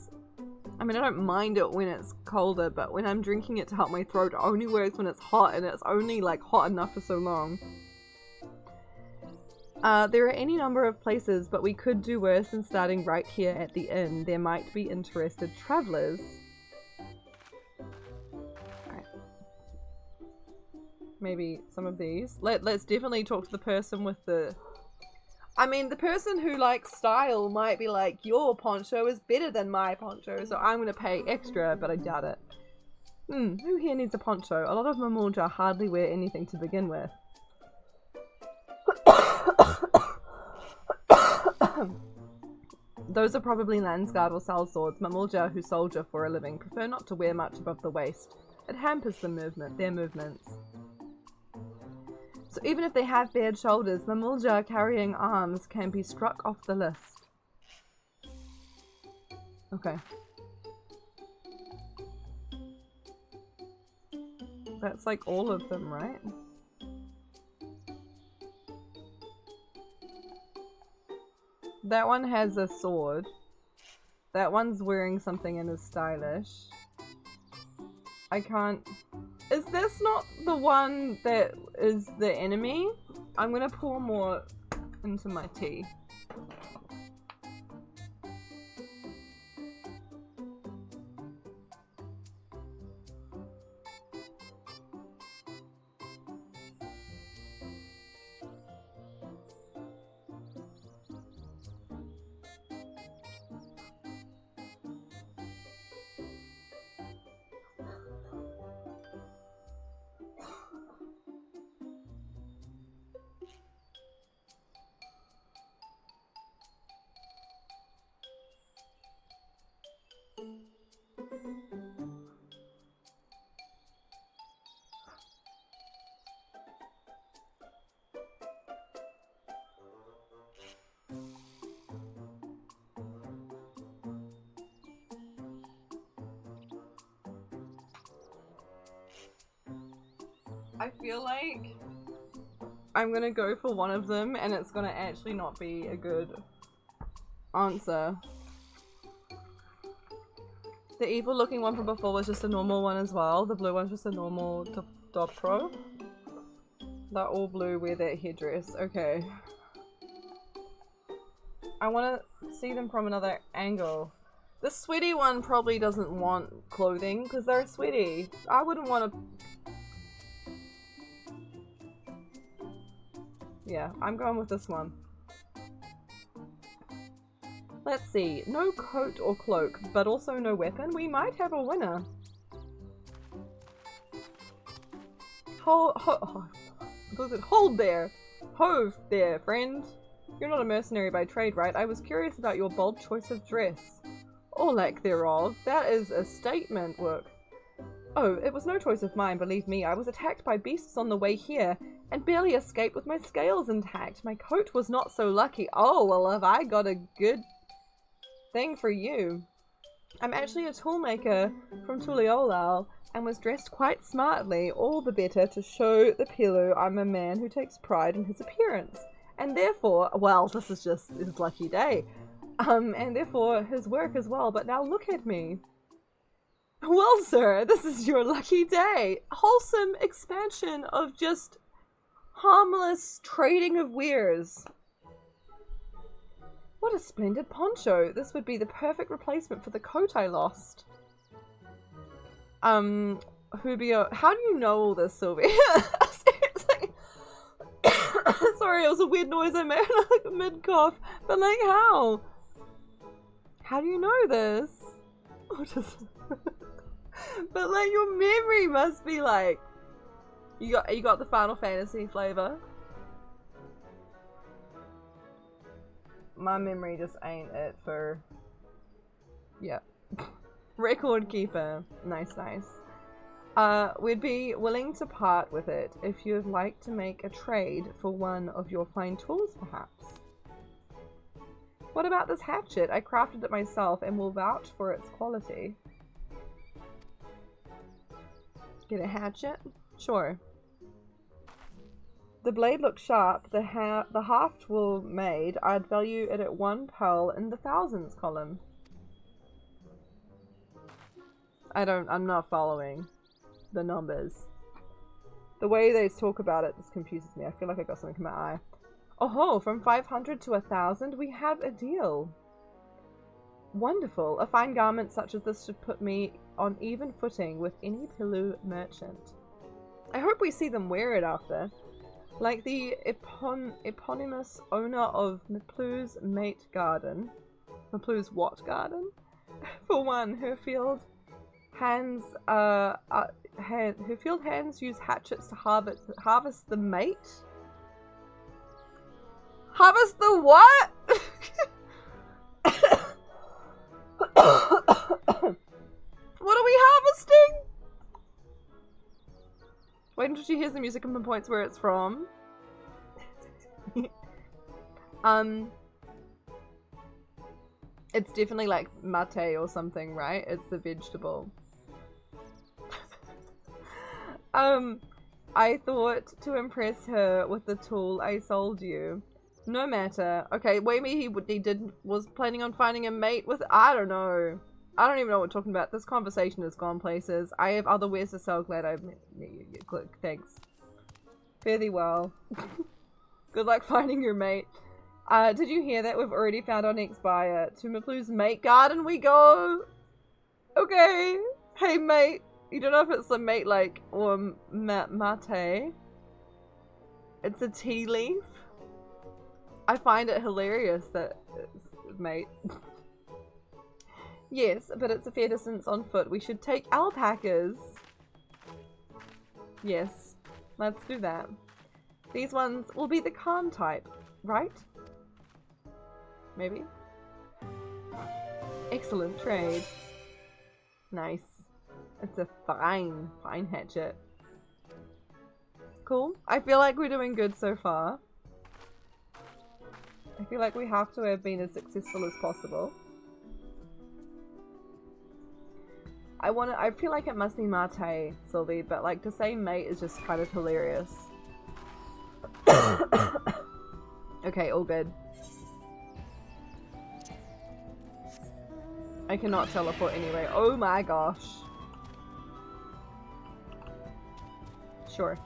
Speaker 2: mean, I don't mind it when it's colder, but when I'm drinking it to help my throat, it only works when it's hot, and it's only, like, hot enough for so long. There are any number of places, but we could do worse than starting right here at the inn. There might be interested travelers. Alright. Maybe some of these. Let's definitely talk to the person with the... I mean, the person who likes style might be like, your poncho is better than my poncho, so I'm gonna pay extra, but I doubt it. Who here needs a poncho? A lot of Mamulja hardly wear anything to begin with. Those are probably Landsguard or sellswords. Mamulja, who soldier for a living, prefer not to wear much above the waist. It hampers their movements. So even if they have bared shoulders, Mamulja carrying arms can be struck off the list. Okay. That's like all of them, right? That one has a sword. That one's wearing something and is stylish. I can't... Is this not the one that is the enemy? I'm gonna pour more into my tea. I feel like I'm gonna go for one of them and it's gonna actually not be a good answer. The evil looking one from before was just a normal one as well. The blue one's just a normal Dawntrail. They're all blue with that headdress. Okay. I want to see them from another angle. The sweaty one probably doesn't want clothing because they're sweaty. I wouldn't want to... Yeah, I'm going with this one. Let's see. No coat or cloak, but also no weapon. We might have a winner. Hold there. Hove there, friend. You're not a mercenary by trade, right? I was curious about your bold choice of dress. Or lack thereof. That is a statement work. Oh, it was no choice of mine, believe me. I was attacked by beasts on the way here, and barely escaped with my scales intact. My coat was not so lucky. Oh, well, have I got a good thing for you. I'm actually a toolmaker from Tuliolal, and was dressed quite smartly, all the better to show the Pilu I'm a man who takes pride in his appearance. And therefore, well, this is just his lucky day. And therefore his work as well, but now look at me. Well, sir, this is your lucky day. Wholesome expansion of just harmless trading of wares. What a splendid poncho. This would be the perfect replacement for the coat I lost. Hubio, how do you know all this, Sylvia? Seriously. Sorry, it was a weird noise I made, like mid-cough. But like, how? How do you know this? Oh, just... But like, your memory must be like... You got the Final Fantasy flavor? My memory just ain't it for... Yeah. Record keeper. Nice, nice. We'd be willing to part with it if you'd like to make a trade for one of your fine tools, perhaps. What about this hatchet? I crafted it myself and will vouch for its quality. Get a hatchet? Sure. The blade looks sharp, the haft well made. I'd value it at 1 pearl in the thousands column. I'm not following the numbers. The way they talk about it just confuses me. I feel like I got something in my eye. Oh ho, from 500 to 1,000, we have a deal. Wonderful. A fine garment such as this should put me on even footing with any Pilu merchant. I hope we see them wear it after. Like the eponymous owner of Maplu's Mate Garden. Maplu's what garden? For one, her field Hands, her field hands use hatchets to harvest the mate. Harvest the what? What are we harvesting? Wait until she hears the music and pinpoints where it's from. It's definitely like mate or something, right? It's the vegetable. I thought to impress her with the tool I sold you. No matter. Okay, maybe was planning on finding a mate with, I don't know. I don't even know what we're talking about. This conversation has gone places. I have other wares to sell. Glad I've met you. Thanks. Fare thee well. Good luck finding your mate. Did you hear that? We've already found our next buyer. To Maplu's mate garden we go. Okay. Hey mate. You don't know if it's a mate like or mate. It's a tea leaf. I find it hilarious that it's mate. Yes, but it's a fair distance on foot. We should take alpacas. Yes, let's do that. These ones will be the calm type, right? Maybe? Excellent trade. Nice. It's a fine hatchet. Cool. I feel like we're doing good so far. I feel like we have to have been as successful as possible. I feel like it must be mate, Sylvie, but like to say mate is just kind of hilarious. Okay, all good. I cannot teleport anyway. Oh my gosh. Sure.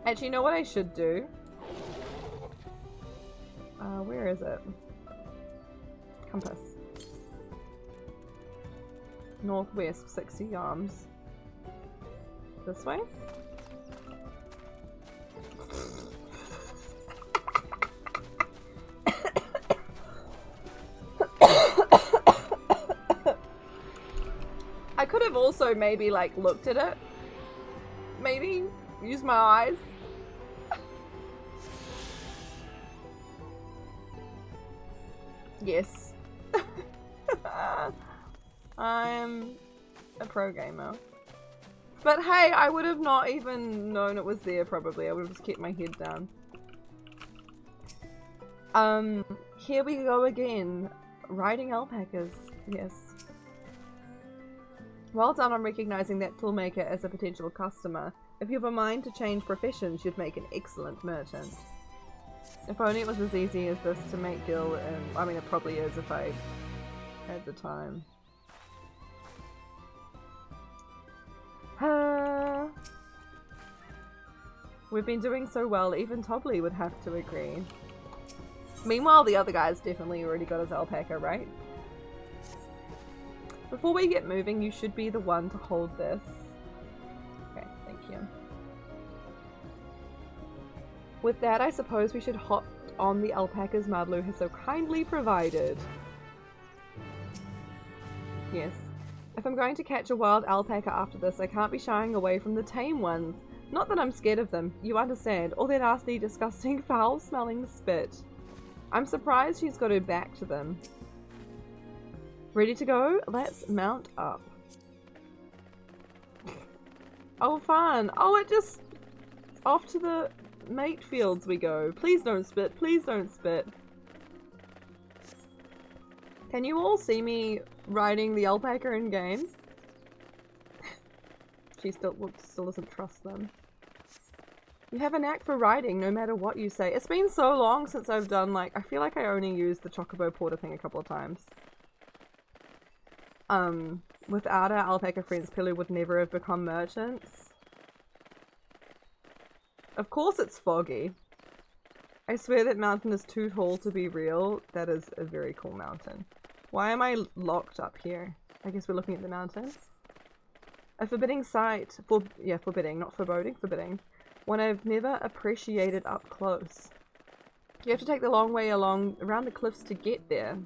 Speaker 2: Actually, you know what I should do? Where is it? Compass. Northwest, 60 yards. This way? I could have also maybe like looked at it. Maybe use my eyes. Yes. I'm a pro gamer. But hey, I would have not even known it was there probably. I would have just kept my head down. Here we go again. Riding alpacas. Yes. Well done on recognizing that toolmaker as a potential customer. If you have a mind to change professions, you'd make an excellent merchant. If only it was as easy as this to make Gil, and I mean it probably is if I had the time. We've been doing so well, even Tobley would have to agree. Meanwhile, the other guy's definitely already got his alpaca, right? Before we get moving, you should be the one to hold this. Okay, thank you. With that, I suppose we should hop on the alpacas Madlu has so kindly provided. Yes. If I'm going to catch a wild alpaca after this, I can't be shying away from the tame ones. Not that I'm scared of them, you understand. All their nasty, disgusting, foul-smelling spit. I'm surprised she's got her back to them. Ready to go? Let's mount up. Oh, fun. Oh, it just... Off to the mate fields we go. Please don't spit. Please don't spit. Can you all see me riding the alpaca in game? She still doesn't trust them. You have a knack for riding no matter what you say. It's been so long since I've done like... I feel like I only used the Chocobo Porter thing a couple of times. Without our alpaca friends, Pilu would never have become merchants. Of course it's foggy. I swear that mountain is too tall to be real. That is a very cool mountain. Why am I locked up here? I guess we're looking at the mountain. A forbidding sight. Yeah, forbidding, not foreboding, forbidding. One I've never appreciated up close. You have to take the long way around the cliffs to get there.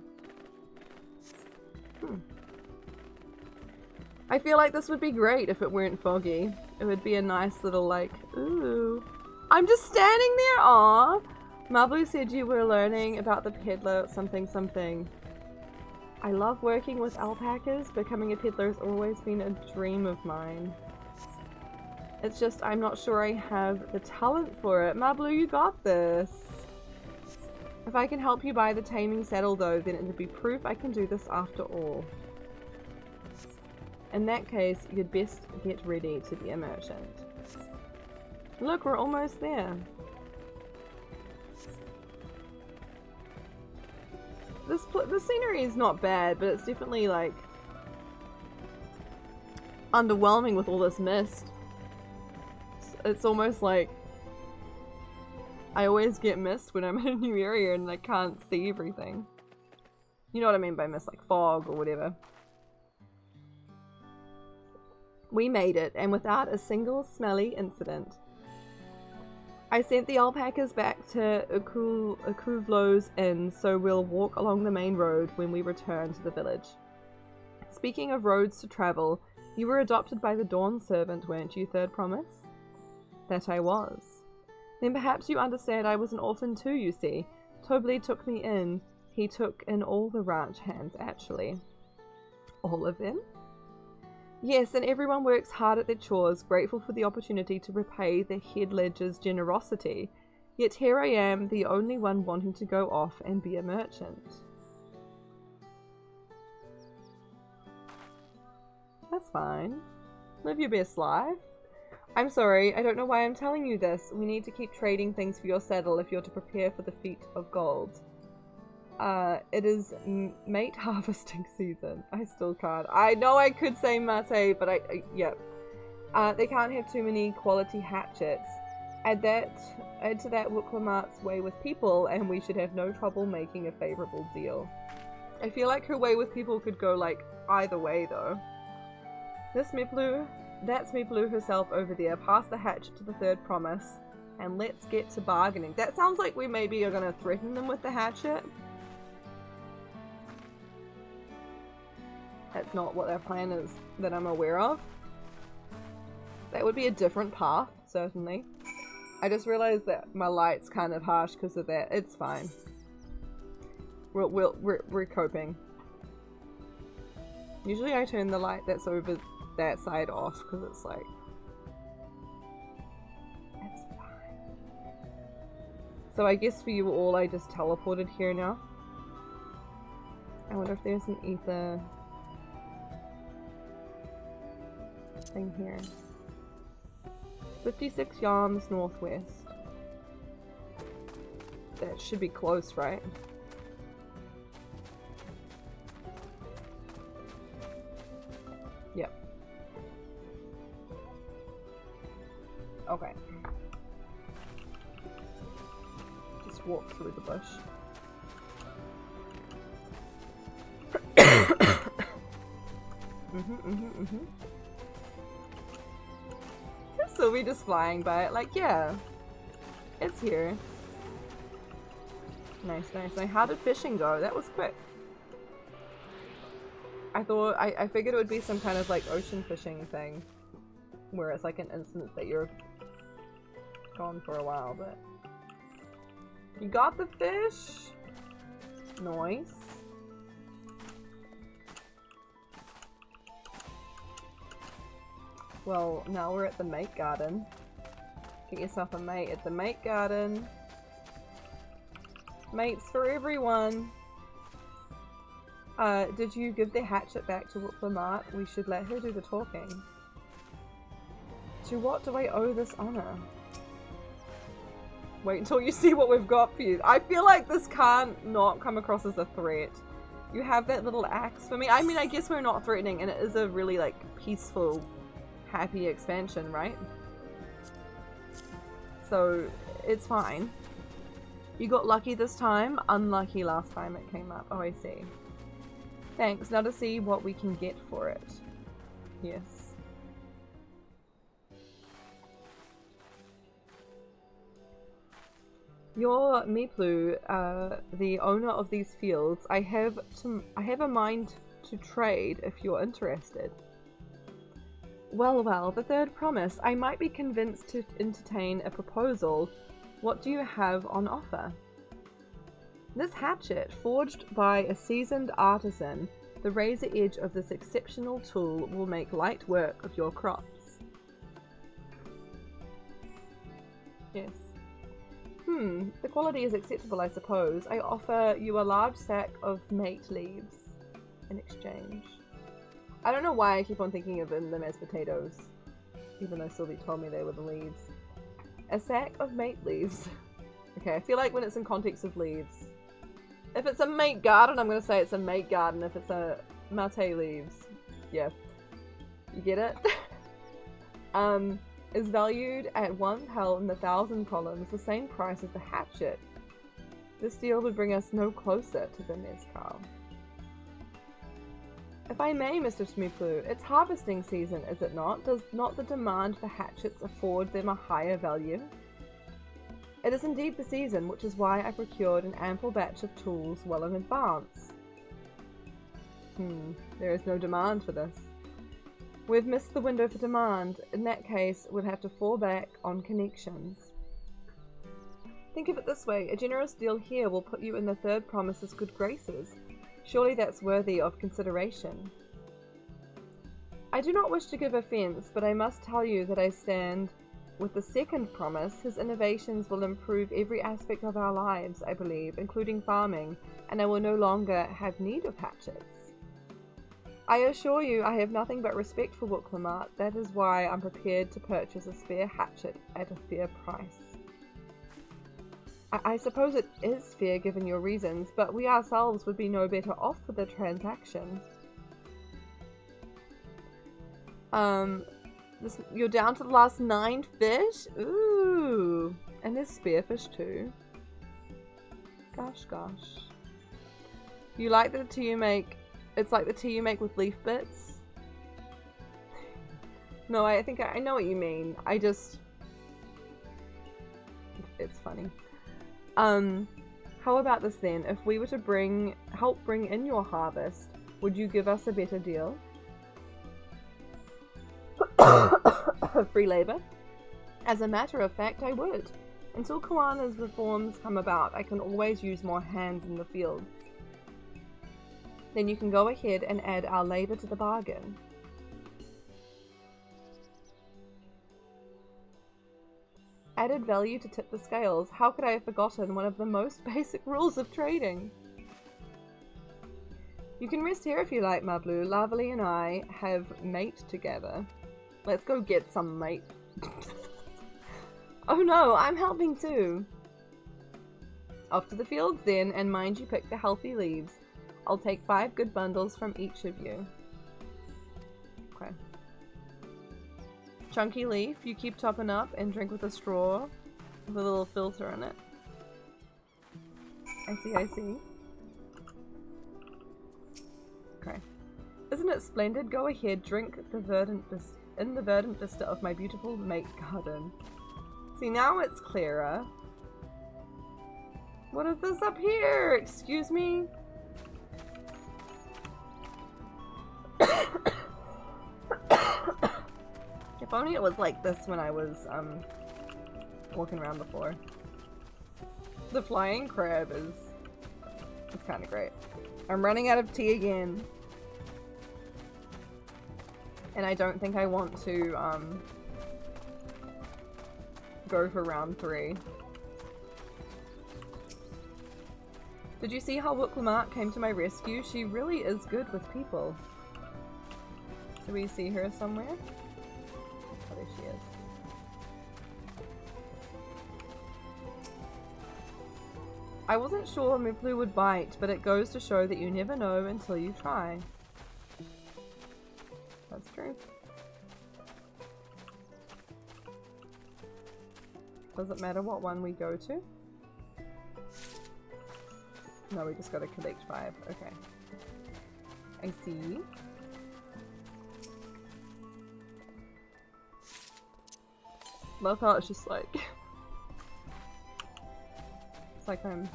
Speaker 2: I feel like this would be great if it weren't foggy. It would be a nice little like, ooh. I'm just standing there, aw. Mabu said you were learning about the peddler something something. I love working with alpacas. Becoming a peddler has always been a dream of mine. It's just I'm not sure I have the talent for it. Mabu, you got this. If I can help you buy the taming saddle though, then it would be proof I can do this after all. In that case, you'd best get ready to be a merchant. Look, we're almost there. The scenery is not bad, but it's definitely like underwhelming with all this mist. It's almost like I always get mist when I'm in a new area and I can't see everything. You know what I mean by mist, like fog or whatever. We made it, and without a single smelly incident. I sent the alpacas back to Ukuvlo's inn, so we'll walk along the main road when we return to the village. Speaking of roads to travel, you were adopted by the Dawn servant, weren't you, Third Promise? That I was. Then perhaps you understand I was an orphan too, you see. Tobli took me in. He took in all the ranch hands, actually. All of them? Yes, and everyone works hard at their chores, grateful for the opportunity to repay the head ledger's generosity. Yet here I am, the only one wanting to go off and be a merchant. That's fine. Live your best life. I'm sorry, I don't know why I'm telling you this. We need to keep trading things for your saddle if you're to prepare for the feat of gold. It is mate harvesting season. I still can't. I know I could say mate, but yep. They can't have too many quality hatchets. Add to that Wukwamat's way with people, and we should have no trouble making a favorable deal. I feel like her way with people could go like either way though. That's Miplu herself over there. Pass the hatchet to the Third Promise, and let's get to bargaining. That sounds like we maybe are gonna threaten them with the hatchet. That's not what their plan is that I'm aware of. That would be a different path, certainly. I just realized that my light's kind of harsh because of that. It's fine. We're coping. Usually I turn the light that's over that side off because it's like... It's fine. So I guess for you all I just teleported here now. I wonder if there's an ether... thing here. 56 yards northwest. That should be close, right? Yep. Okay. Just walk through the bush. So we just flying by it, like, yeah, it's here. Nice, nice. Now, how did fishing go? That was quick. I figured it would be some kind of like ocean fishing thing, where it's like an instance that you're gone for a while, but you got the fish. Nice. Well, now we're at the mate garden. Get yourself a mate at the mate garden. Mates for everyone. Did you give the hatchet back to Wukwamat? We should let her do the talking. To what do I owe this honor? Wait until you see what we've got for you. I feel like this can't not come across as a threat. You have that little axe for me. I mean, I guess we're not threatening, and it is a really like peaceful, happy expansion, right? So it's fine. You got lucky this time, unlucky last time it came up. Oh, I see. Thanks. Now to see what we can get for it. Yes. You're Miplu, the owner of these fields. I have a mind to trade if you're interested. Well, well, the third promise. I might be convinced to entertain a proposal. What do you have on offer? This hatchet, forged by a seasoned artisan, the razor edge of this exceptional tool will make light work of your crops. Yes. The quality is acceptable, I suppose. I offer you a large sack of mate leaves in exchange. I don't know why I keep on thinking of them as potatoes, even though Sylvie told me they were the leaves. A sack of mate leaves. Okay, I feel like when it's in context of leaves. If it's a mate garden, I'm going to say it's a mate garden. If it's a mate leaves, yeah. You get it? Is valued at 1 pel in the 1,000 columns, the same price as the hatchet. This deal would bring us no closer to the mezcal. If I may, Mr. Smoopoo, it's harvesting season, is it not? Does not the demand for hatchets afford them a higher value? It is indeed the season, which is why I procured an ample batch of tools well in advance. There is no demand for this. We've missed the window for demand. In that case, we'll have to fall back on connections. Think of it this way, a generous deal here will put you in the third promise's good graces. Surely that's worthy of consideration. I do not wish to give offence, but I must tell you that I stand with the second promise. His innovations will improve every aspect of our lives, I believe, including farming, and I will no longer have need of hatchets. I assure you I have nothing but respect for Wooklamart. That is why I'm prepared to purchase a spare hatchet at a fair price. I suppose it is fair given your reasons, but we ourselves would be no better off for the transaction. You're down to the last 9 fish? Ooh. And there's spearfish too. Gosh, gosh. You like the tea you make? It's like the tea you make with leaf bits? No, I think I know what you mean. It's funny. How about this then? If we were to help bring in your harvest, would you give us a better deal? Free labor? As a matter of fact, I would. Until Koana's reforms come about, I can always use more hands in the field. Then you can go ahead and add our labor to the bargain. Added value to tip the scales. How could I have forgotten one of the most basic rules of trading? You can rest here if you like, Mablu. Lavely and I have mate together. Let's go get some mate. Oh no, I'm helping too. Off to the fields then, and mind you pick the healthy leaves. I'll take 5 good bundles from each of you. Okay. Chunky leaf, you keep topping up and drink with a straw with a little filter in it. I see. Okay. Isn't it splendid? Go ahead, drink in the verdant vista of my beautiful mate garden. See, now it's clearer. What is this up here? Excuse me? If only it was like this when I was walking around before. The flying crab it's kind of great. I'm running out of tea again. And I don't think I want to go for round 3. Did you see how Wooklamart came to my rescue? She really is good with people. Do we see her somewhere? Oh, there she is. I wasn't sure Miplu would bite, but it goes to show that you never know until you try. That's true. Does it matter what one we go to? No, we just gotta collect 5. Okay. I see. Love how it's just like... it's like I'm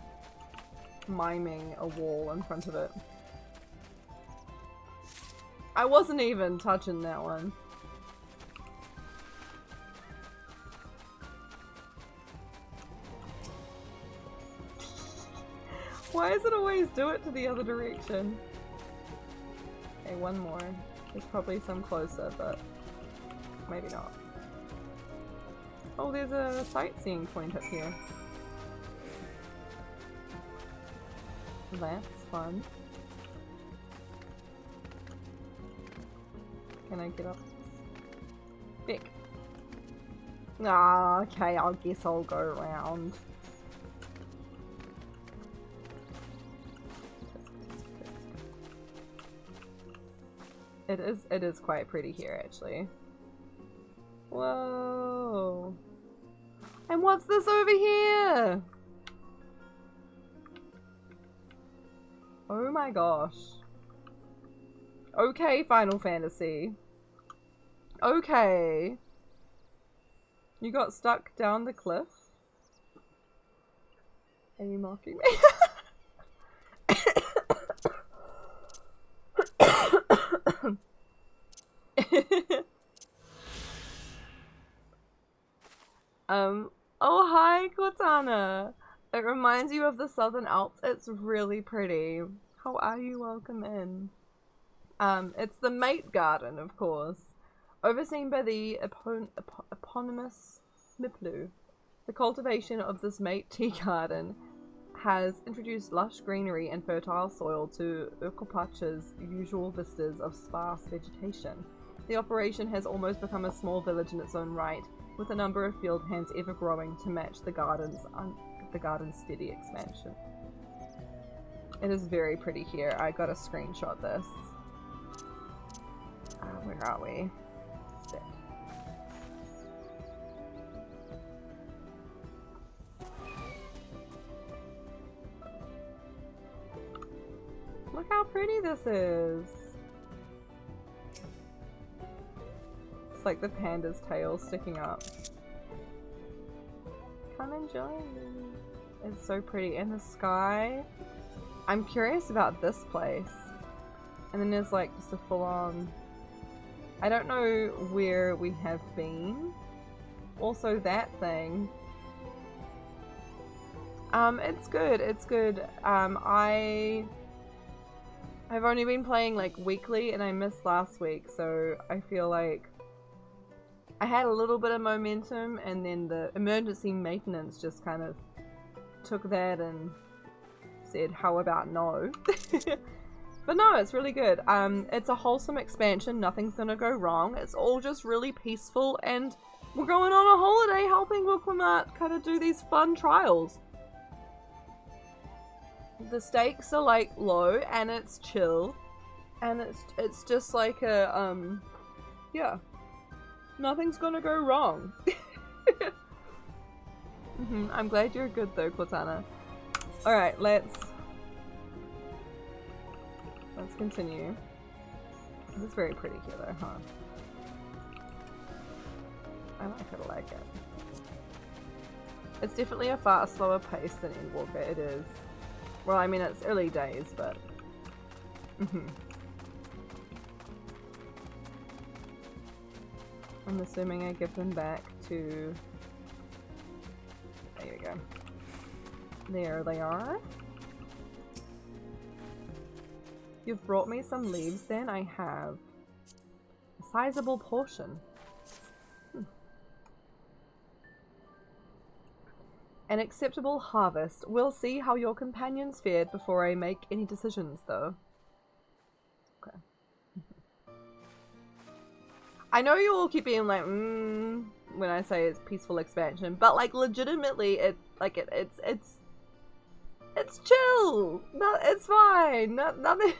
Speaker 2: miming a wall in front of it. I wasn't even touching that one. Why does it always do it to the other direction? Okay, one more. There's probably some closer, but maybe not. Oh, there's a sightseeing point up here. That's fun. Can I get up? Bick. Ah, okay, I guess I'll go around. It is quite pretty here, actually. Whoa. And what's this over here? Oh my gosh. Okay, Final Fantasy. Okay. You got stuck down the cliff? Are you mocking me? Oh hi, Cortana. It reminds you of the Southern Alps. It's really pretty. How are you? Welcome in. It's the Mate Garden, of course. Overseen by the eponymous Miplu. The cultivation of this Mate tea garden has introduced lush greenery and fertile soil to Urqupacha's usual vistas of sparse vegetation. The operation has almost become a small village in its own right, with a number of field hands ever growing to match the garden's steady expansion. It is very pretty here. I gotta screenshot this. Where are we? Sit. Look how pretty this is. It's like the panda's tail sticking up. Come and join me. It's so pretty. And the sky. I'm curious about this place. And then there's like just a full-on... I don't know where we have been. Also that thing. It's good. It's good. I've only been playing like weekly and I missed last week, so I feel like I had a little bit of momentum and then the emergency maintenance just kind of took that and said, how about no? But no, it's really good. It's a wholesome expansion, nothing's gonna go wrong. It's all just really peaceful and we're going on a holiday helping Wilquemart kind of do these fun trials. The stakes are like low and it's chill and it's just like a yeah, nothing's gonna go wrong. I'm glad you're good though, Cortana. Alright, let's continue. It's very pretty here though, huh? I like it. It's definitely a far slower pace than Endwalker, it is. Well, I mean, it's early days, but... I'm assuming I give them back to... There you go. There they are. You've brought me some leaves then? I have. A sizable portion. An acceptable harvest. We'll see how your companions fared before I make any decisions, though. Okay. I know you all keep being like, when I say it's peaceful expansion, but like legitimately, it's chill. No, it's fine. Nothing.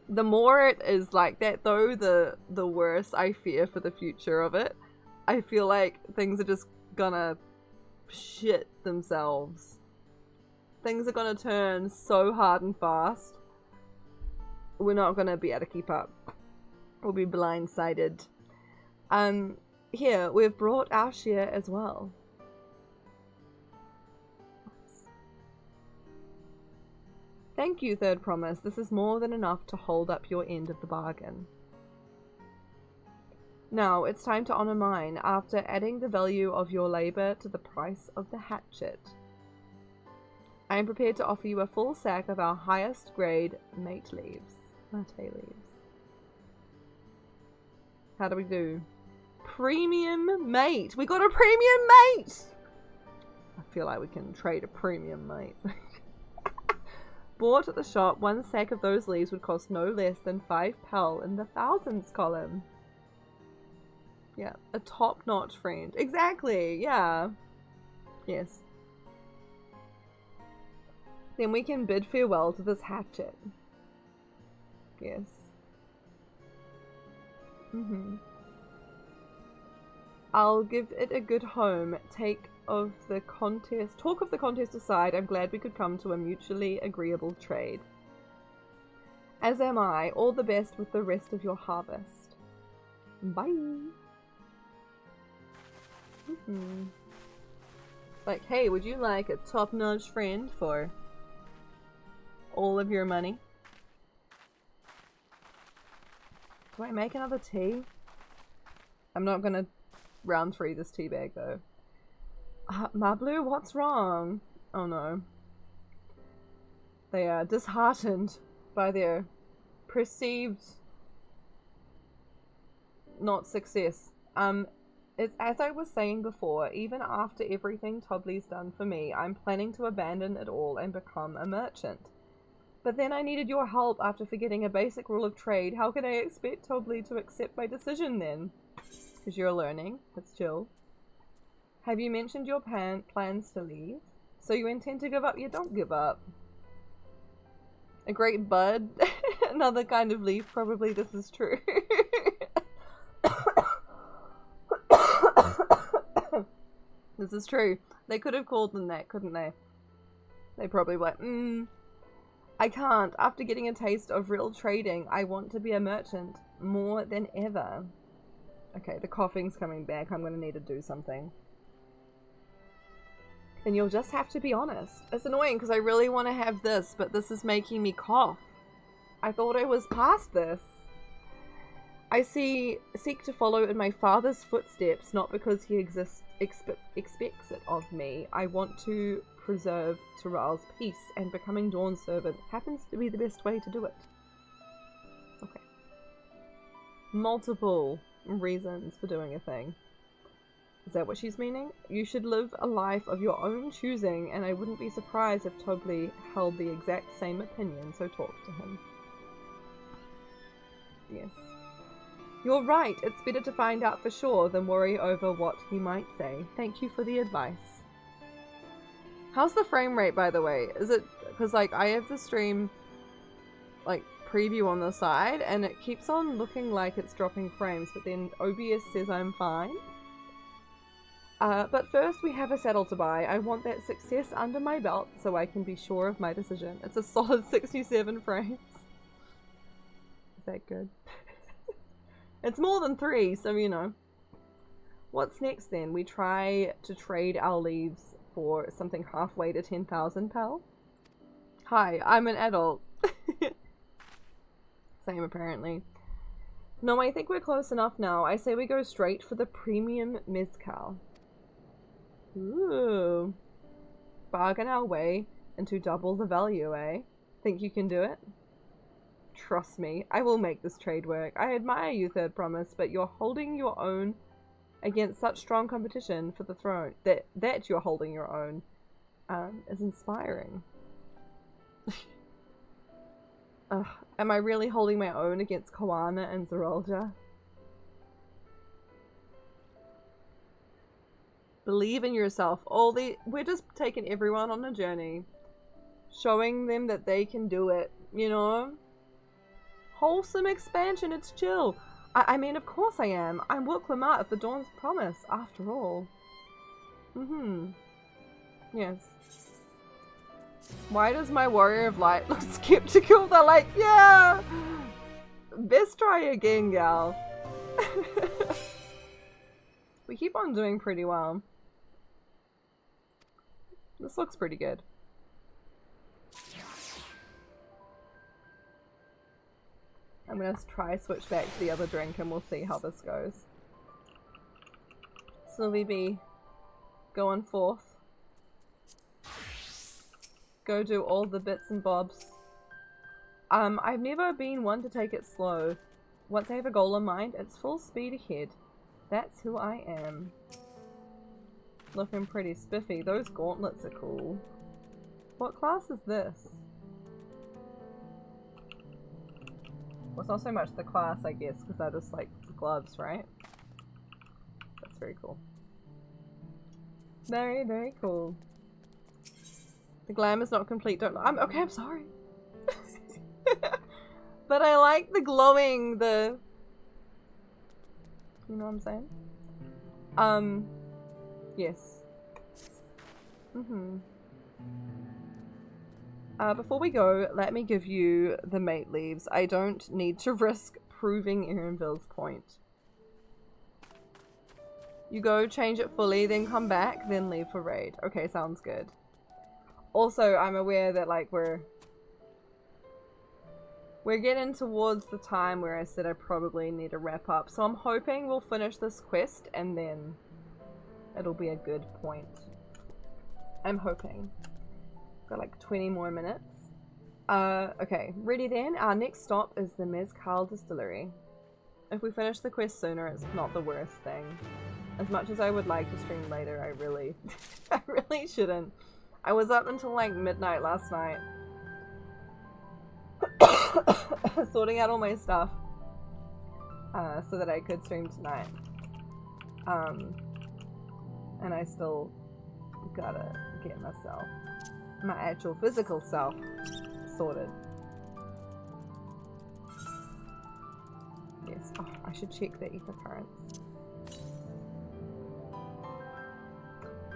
Speaker 2: The more it is like that, though, the worse I fear for the future of it. I feel like things are just gonna shit themselves. Things are gonna turn so hard and fast. We're not gonna be able to keep up. We'll be blindsided. Here, we've brought our share as well. Thank you, Third Promise. This is more than enough to hold up your end of the bargain. Now, it's time to honor mine after adding the value of your labor to the price of the hatchet. I am prepared to offer you a full sack of our highest grade mate leaves. How do we do? Premium mate! We got a premium mate! I feel like we can trade a premium mate. Bought at the shop, one sack of those leaves would cost no less than 5 pel in the thousands column. Yeah, a top-notch friend. Exactly, yeah. Yes. Then we can bid farewell to this hatchet. Yes. I'll give it a good home. Talk of the contest aside, I'm glad we could come to a mutually agreeable trade. As am I. All the best with the rest of your harvest. Bye. Like, hey, would you like a top-notch friend for all of your money? Do I make another tea? I'm not gonna round 3 this tea bag though. Mablu, what's wrong? Oh no. They are disheartened by their perceived not success. It's as I was saying before, even after everything Tobley's done for me, I'm planning to abandon it all and become a merchant. But then I needed your help after forgetting a basic rule of trade. How can I expect Tobley to accept my decision then? Because you're learning. It's chill. Have you mentioned your plans to leave? So you intend to give up? You don't give up. A great bud? Another kind of leaf, probably. This is true. This is true. They could have called them that, couldn't they? They probably were like, I can't. After getting a taste of real trading, I want to be a merchant more than ever. Okay, the coughing's coming back. I'm going to need to do something. And you'll just have to be honest. It's annoying because I really want to have this, but this is making me cough. I thought I was past this. I seek to follow in my father's footsteps, not because he expects it of me. I want to preserve Tyrell's peace, and becoming Dawn's servant happens to be the best way to do it. Okay. Multiple reasons for doing a thing. Is that what she's meaning? You should live a life of your own choosing, and I wouldn't be surprised if Tobley held the exact same opinion, so talk to him. Yes. You're right, it's better to find out for sure than worry over what he might say. Thank you for the advice. How's the frame rate, by the way? Is it, because like I have the stream like preview on the side and it keeps on looking like it's dropping frames, but then OBS says I'm fine. But first we have a saddle to buy. I want that success under my belt so I can be sure of my decision. It's a solid 67 frames. Is that good? It's more than 3, so you know. What's next then? We try to trade our leaves for something halfway to 10,000 pel. Hi, I'm an adult. Same apparently. No, I think we're close enough now. I say we go straight for the premium mezcal. Ooh. Bargain our way into double the value, eh? Think you can do it? Trust me, I will make this trade work. I admire you, Third Promise, but you're holding your own against such strong competition for the throne. That you're holding your own is inspiring. Am I really holding my own against Koana and Zeralja? Believe in yourself. We're just taking everyone on a journey. Showing them that they can do it, you know? Wholesome expansion, it's chill. I mean, of course I am. I'm Wook Lamar of the Dawn's Promise, after all. Yes. Why does my Warrior of Light look skeptical? They're like, yeah! Best try again, gal. We keep on doing pretty well. This looks pretty good. I'm gonna try switch back to the other drink and we'll see how this goes. Sylvie B. Going forth. Go do all the bits and bobs. I've never been one to take it slow. Once I have a goal in mind, it's full speed ahead. That's who I am. Looking pretty spiffy. Those gauntlets are cool. What class is this? Well, it's not so much the class, I guess, because they're just like gloves, right? That's very cool. Very, very cool. The glam is not complete. Don't. Okay. I'm sorry. But I like the glowing. You know what I'm saying? Yes. Before we go, let me give you the mate leaves. I don't need to risk proving Erinville's point. You go, change it fully, then come back, then leave for raid. Okay, sounds good. Also, I'm aware that, like, we're getting towards the time where I said I probably need to wrap up. So I'm hoping we'll finish this quest and then it'll be a good point. I'm hoping. Got like 20 more minutes. Okay, ready then? Our next stop is the Mezcal Distillery. If we finish the quest sooner, it's not the worst thing. As much as I would like to stream later, I really shouldn't. I was up until like midnight last night. Sorting out all my stuff. So that I could stream tonight. And I still gotta get myself, my actual physical self, sorted. Yes. Oh, I should check the ether currents.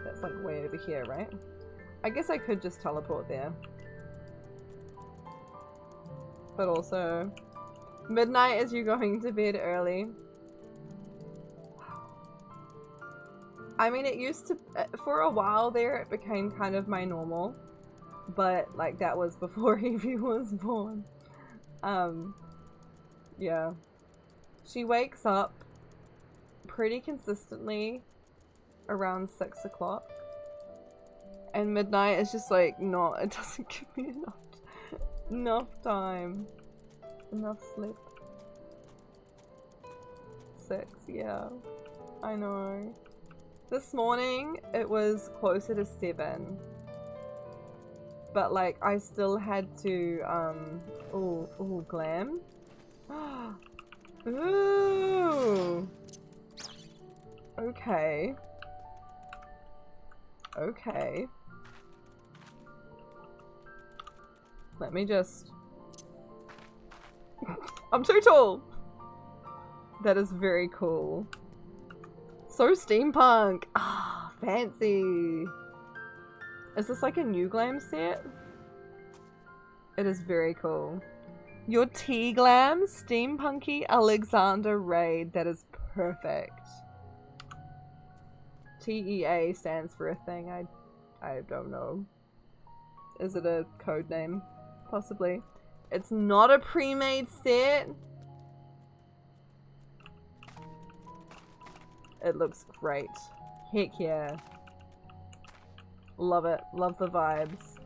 Speaker 2: That's like way over here, right? I guess I could just teleport there. But also, midnight is you going to bed early. I mean, it used to, for a while there, it became kind of my normal. But, like, that was before Evie was born. Yeah. She wakes up pretty consistently around 6 o'clock. And midnight is just like, no, it doesn't give me enough time. Enough sleep. 6, yeah. I know. This morning, it was closer to 7. But, like, I still had to, ooh, glam. Ooh. Okay. Okay. Let me just... I'm too tall! That is very cool. So steampunk! Ah, fancy! Is this like a new glam set? It is very cool. Your tea glam, steampunky Alexander Raid. That is perfect. TEA stands for a thing. I don't know. Is it a code name? Possibly. It's not a pre-made set. It looks great. Heck yeah. Love it. Love the vibes.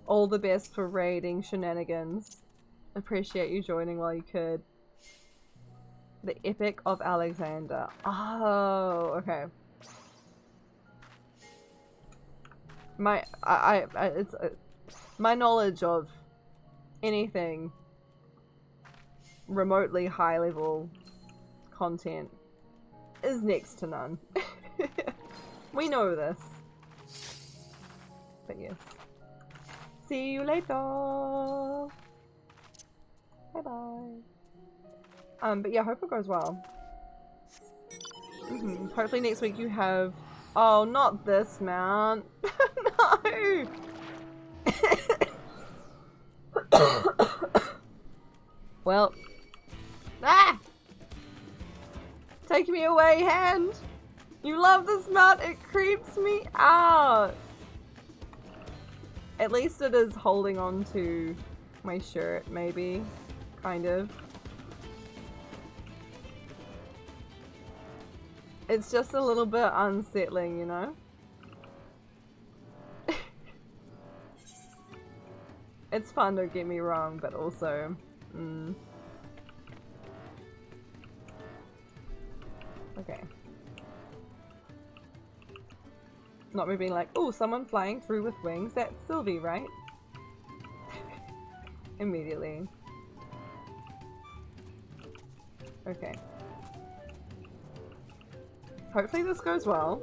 Speaker 2: All the best for raiding shenanigans. Appreciate you joining while you could. The Epic of Alexander. Oh, okay. My my knowledge of anything remotely high level content is next to none. We know this. But yes. See you later. Bye bye. But yeah, hope it goes well. Hopefully next week you have... Oh, not this mount. No! Well. Ah! Take me away, hand! You love this mount, it creeps me out! At least it is holding on to my shirt, maybe. Kind of. It's just a little bit unsettling, you know? It's fun, don't get me wrong, but also... Okay. Not me being like, oh, someone flying through with wings? That's Sylvie, right? Immediately. Okay. Hopefully this goes well.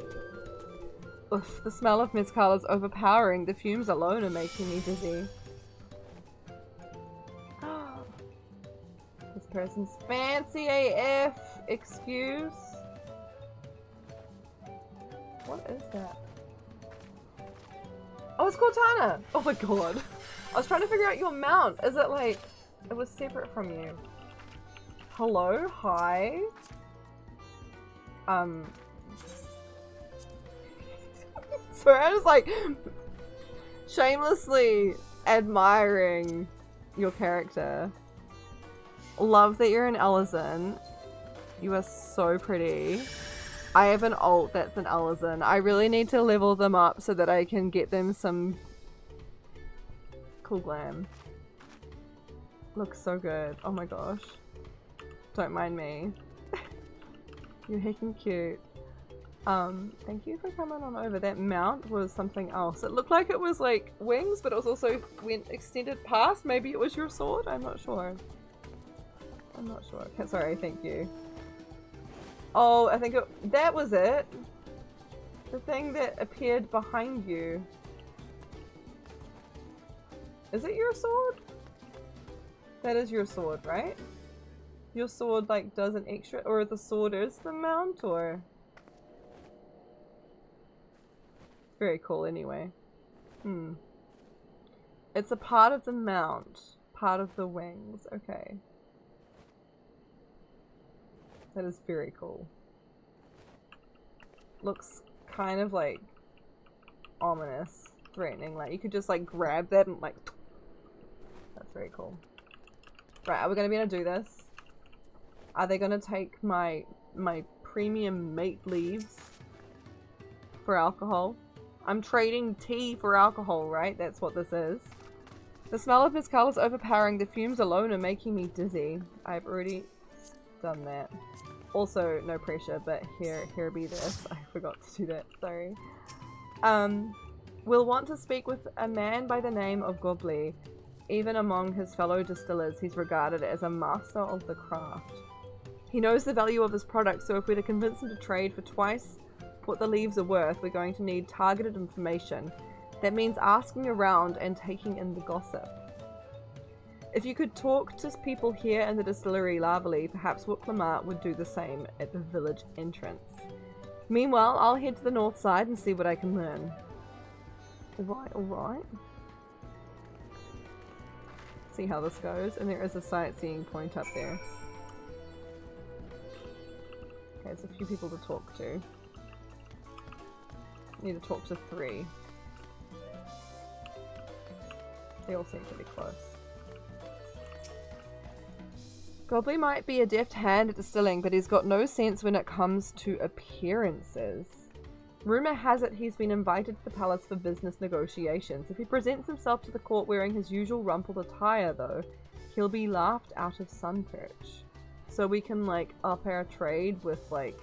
Speaker 2: Oof, the smell of mezcal is overpowering. The fumes alone are making me dizzy. This person's fancy AF. Excuse? What is that? Oh, it's Cortana! Oh my god. I was trying to figure out your mount. Is it like... It was separate from you. Hello? Hi? Sorry, I was like... shamelessly admiring your character. Love that you're an Ellison. You are so pretty. I have an alt that's an Ellison. I really need to level them up so that I can get them some cool glam. Looks so good. Oh my gosh. Don't mind me. You're heckin' cute. Thank you for coming on over. That mount was something else. It looked like it was like wings, but it was also went extended past. Maybe it was your sword? I'm not sure. I'm not sure. Okay, sorry, thank you. Oh, I think that was it. The thing that appeared behind you. Is it your sword? That is your sword, right? Your sword like does an extra, or the sword is the mount, or? Very cool anyway. It's a part of the mount. Part of the wings. Okay. That is very cool. Looks kind of like ominous, threatening. Like you could just like grab that and like. That's very cool. Right, are we gonna be able to do this? Are they gonna take my premium mate leaves for alcohol? I'm trading tea for alcohol, right? That's what this is. The smell of mezcal is overpowering. The fumes alone are making me dizzy. I've already done that. Also, no pressure, but here be this. I forgot to do that, sorry. We'll want to speak with a man by the name of Gobli. Even among his fellow distillers, he's regarded as a master of the craft. He knows the value of his product, so if we're to convince him to trade for twice what the leaves are worth, we're going to need targeted information. That means asking around and taking in the gossip. If you could talk to people here in the distillery Lavely, perhaps Wooklamart would do the same at the village entrance. Meanwhile, I'll head to the north side and see what I can learn. Alright, alright. See how this goes, and there is a sightseeing point up there. Okay, there's a few people to talk to. Need to talk to 3. They all seem pretty close. Gobli might be a deft hand at distilling, but he's got no sense when it comes to appearances. Rumour has it he's been invited to the palace for business negotiations. If he presents himself to the court wearing his usual rumpled attire, though, he'll be laughed out of Sunperch. So we can, like, up our trade with, like,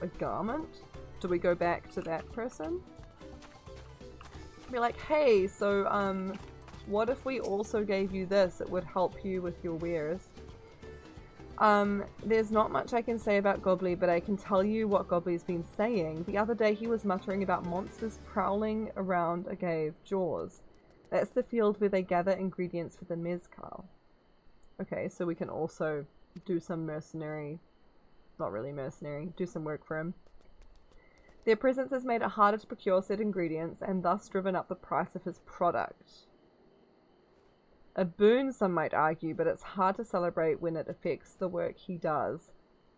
Speaker 2: a garment? Do we go back to that person? Be like, hey, so, what if we also gave you this? It would help you with your wares. There's not much I can say about Gobli, but I can tell you what Gobli's been saying. The other day he was muttering about monsters prowling around a cave, Jaws. That's the field where they gather ingredients for the mezcal. Okay, so we can also do some mercenary, not really mercenary, do some work for him. Their presence has made it harder to procure said ingredients and thus driven up the price of his product. A boon, some might argue, but it's hard to celebrate when it affects the work he does.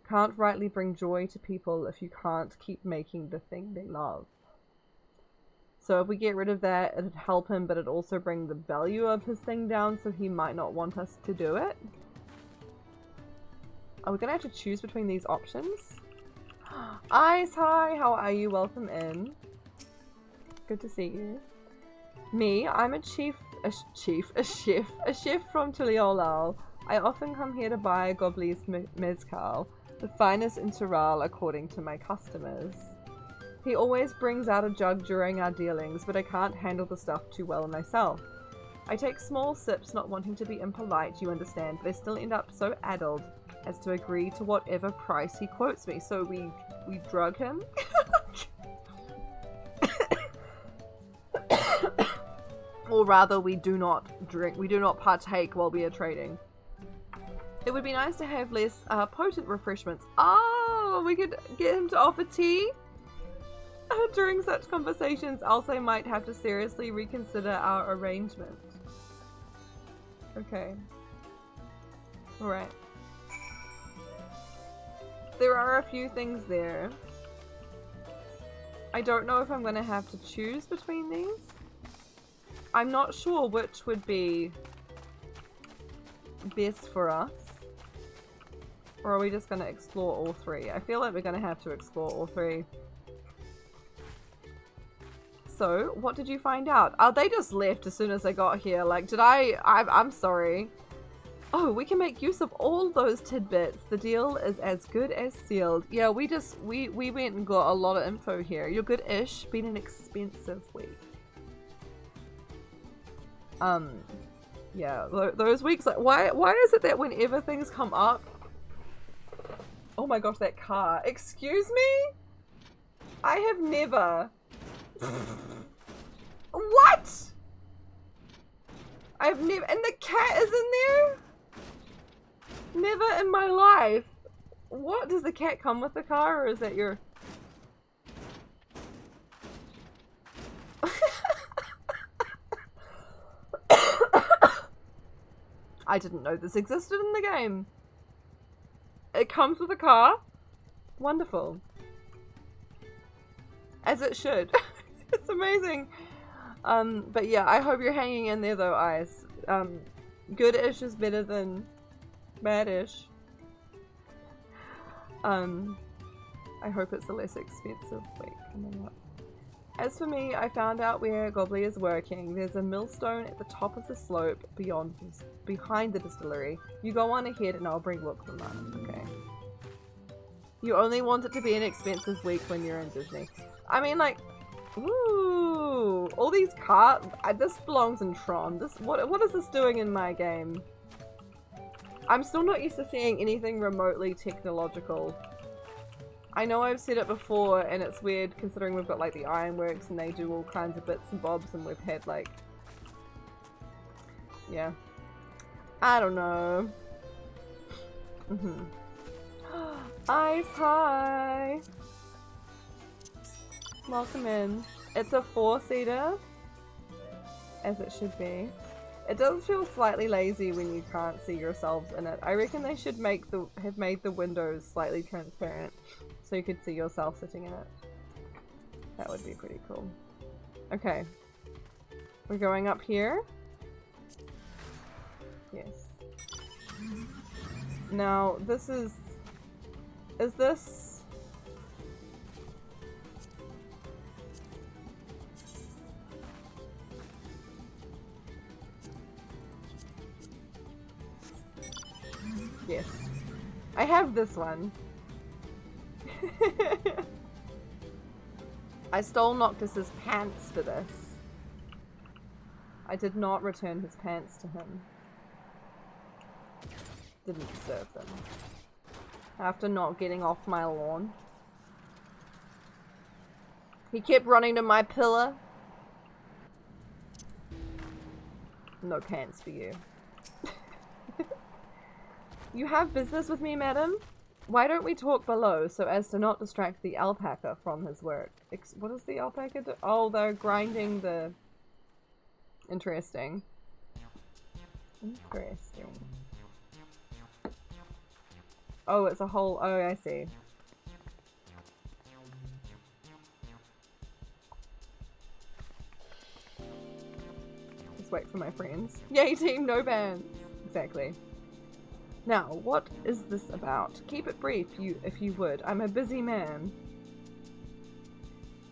Speaker 2: Can't rightly bring joy to people if you can't keep making the thing they love. So if we get rid of that, it'd help him, but it'd also bring the value of his thing down, so he might not want us to do it. Are we gonna have to choose between these options? Ice, hi, how are you? Welcome in. Good to see you. Me, I'm a chef from Tuliolal. I often come here to buy Gobley's mezcal, the finest in Tural according to my customers. He always brings out a jug during our dealings, but I can't handle the stuff too well myself. I take small sips, not wanting to be impolite, you understand, but I still end up so addled as to agree to whatever price he quotes me. So we drug him? Or rather, we do not drink, we do not partake while we are trading. It would be nice to have less potent refreshments. Oh, we could get him to offer tea? During such conversations, else I might have to seriously reconsider our arrangement. Okay. Alright. There are a few things there. I don't know if I'm gonna have to choose between these. I'm not sure which would be best for us. Or are we just gonna explore all three? I feel like we're gonna have to explore all three. So, what did you find out? Oh, they just left as soon as I got here. Like, I'm sorry. Oh, we can make use of all those tidbits. The deal is as good as sealed. Yeah, we went and got a lot of info here. You're good-ish. Been an expensive week. Yeah, those weeks, like, why is it that whenever things come up... Oh my gosh, that car. Excuse me? I have never... What? I've never... And the cat is in there? Never in my life. What? Does the cat come with the car, or is that your... I didn't know this existed in the game. It comes with a car? Wonderful. As it should. It's amazing. But yeah, I hope you're hanging in there though, Ice. Good-ish is better than bad-ish. I hope it's a less expensive week coming up. As for me, I found out where Gobley is working. There's a millstone at the top of the slope behind the distillery. You go on ahead and I'll look them up. Okay. You only want it to be an expensive week when you're in Disney. I mean, like, ooh, all these cars. This belongs in Tron. What is this doing in my game? I'm still not used to seeing anything remotely technological. I know I've said it before, and it's weird considering we've got like the Ironworks and they do all kinds of bits and bobs, and we've had like, yeah, I don't know. Ice, hi! Welcome in. It's a 4-seater, as it should be. It does feel slightly lazy when you can't see yourselves in it. I reckon they should have made the windows slightly transparent so you could see yourself sitting in it. That would be pretty cool. Okay. We're going up here. Yes. Now, this is this... Yes. I have this one. I stole Noctis's pants for this. I did not return his pants to him. Didn't deserve them. After not getting off my lawn. He kept running to my pillar. No pants for you. You have business with me, madam? Why don't we talk below so as to not distract the alpaca from his work? What does the alpaca do? Oh, they're grinding the... Interesting. Interesting. Oh, it's a whole... Oh, I see. Just wait for my friends. Yay team, no bans! Exactly. Now, what is this about? Keep it brief, if you would. I'm a busy man.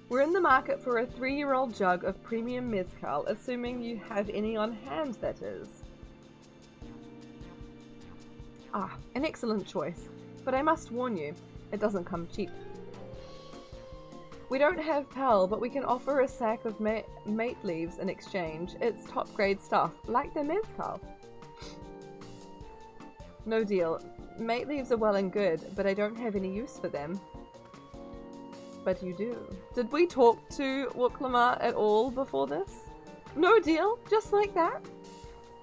Speaker 2: We're in the market for a 3-year-old jug of premium mezcal, assuming you have any on hand, that is. Ah, an excellent choice. But I must warn you, it doesn't come cheap. We don't have Pal, but we can offer a sack of mate leaves in exchange. It's top-grade stuff, like the mezcal. No deal. Mate leaves are well and good, but I don't have any use for them. But you do. Did we talk to Wuklama at all before this? No deal, just like that.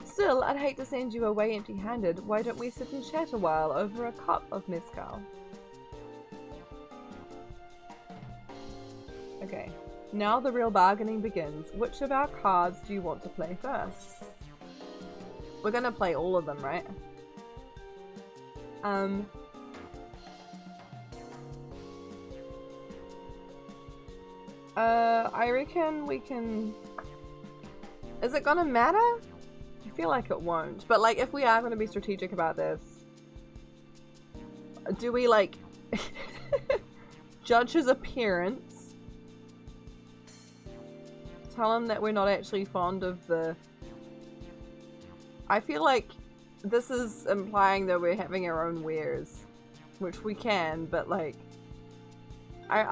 Speaker 2: Still, I'd hate to send you away empty-handed. Why don't we sit and chat a while over a cup of mezcal? Okay, now the real bargaining begins. Which of our cards do you want to play first? We're gonna play all of them, right? I reckon we can... Is it gonna matter? I feel like it won't. But, like, if we are gonna be strategic about this, do we, like, judge his appearance? Tell him that we're not actually fond of the... I feel like this is implying that we're having our own wares. Which we can, but, like...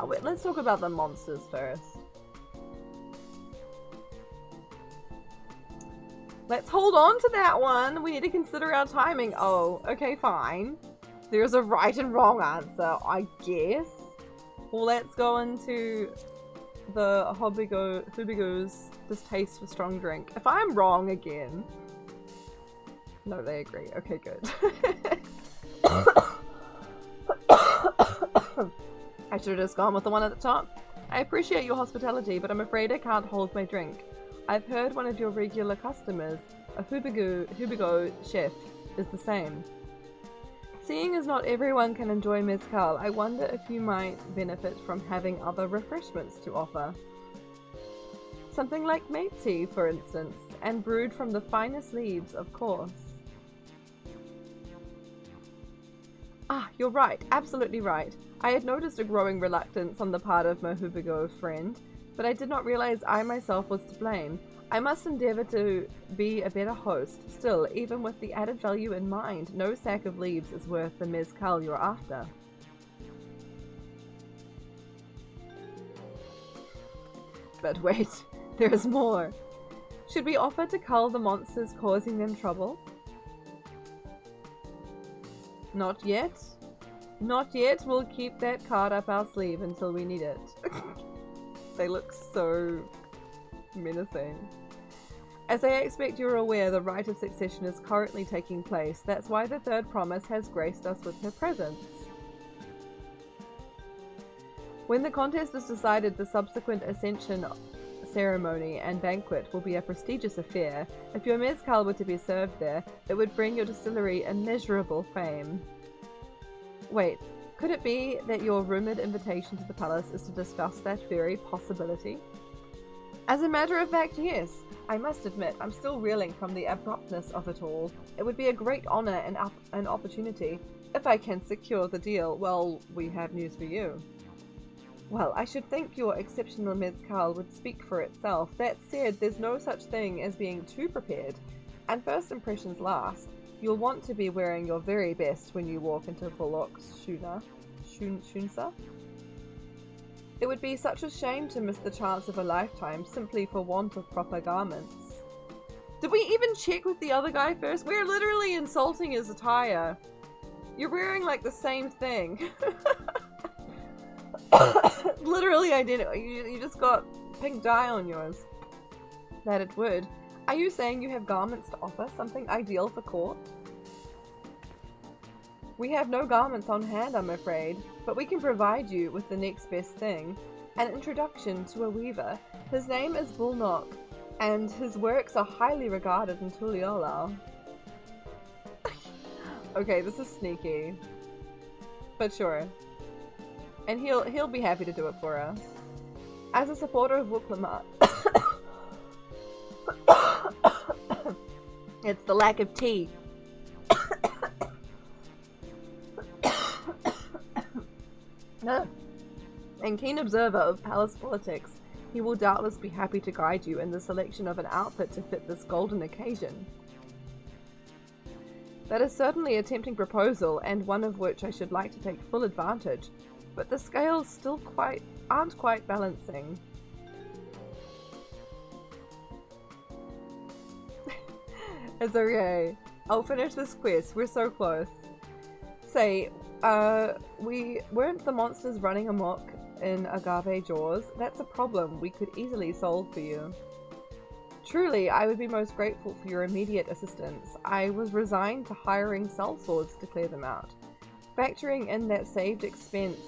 Speaker 2: wait, let's talk about the monsters first. Let's hold on to that one. We need to consider our timing. Oh, okay, fine. There's a right and wrong answer, I guess. Well, let's go into the Hubigo's distaste for strong drink. If I'm wrong again... No, they agree. Okay, good. I should have just gone with the one at the top. I appreciate your hospitality, but I'm afraid I can't hold my drink. I've heard one of your regular customers, a Hubigo chef, is the same. Seeing as not everyone can enjoy mezcal, I wonder if you might benefit from having other refreshments to offer. Something like mate tea, for instance, and brewed from the finest leaves, of course. Ah, you're right, absolutely right. I had noticed a growing reluctance on the part of my Hubigo friend, but I did not realize I myself was to blame. I must endeavor to be a better host. Still, even with the added value in mind, no sack of leaves is worth the mezcal you're after. But wait, there is more. Should we offer to cull the monsters causing them trouble? Not yet? Not yet. We'll keep that card up our sleeve until we need it. They look so menacing. As I expect you're aware, the rite of succession is currently taking place. That's why the third promise has graced us with her presence. When the contest is decided, the subsequent ascension ceremony and banquet will be a prestigious affair. If your mezcal were to be served there, it would bring your distillery immeasurable fame. Wait, could it be that your rumoured invitation to the palace is to discuss that very possibility? As a matter of fact, yes. I must admit, I'm still reeling from the abruptness of it all. It would be a great honour and an opportunity. If I can secure the deal, well, we have news for you. Well, I should think your exceptional mezcal would speak for itself. That said, there's no such thing as being too prepared. And first impressions last. You'll want to be wearing your very best when you walk into Volok's Shunsa. It would be such a shame to miss the chance of a lifetime simply for want of proper garments. Did we even check with the other guy first? We're literally insulting his attire. You're wearing like the same thing. Literally identical. You just got pink dye on yours. That it would. Are you saying you have garments to offer? Something ideal for court? We have no garments on hand, I'm afraid, but we can provide you with the next best thing. An introduction to a weaver. His name is Bulnock, and his works are highly regarded in Tuliolal. Okay, this is sneaky. But sure. And he'll be happy to do it for us. As a supporter of Wuklama... It's the lack of tea. No. And keen observer of palace politics, he will doubtless be happy to guide you in the selection of an outfit to fit this golden occasion. That is certainly a tempting proposal, and one of which I should like to take full advantage, but the scales still aren't quite balancing. It's okay. I'll finish this quest. We're so close. Say, weren't the monsters running amok in Agave Jaws? That's a problem we could easily solve for you. Truly, I would be most grateful for your immediate assistance. I was resigned to hiring sellswords to clear them out. Factoring in that saved expense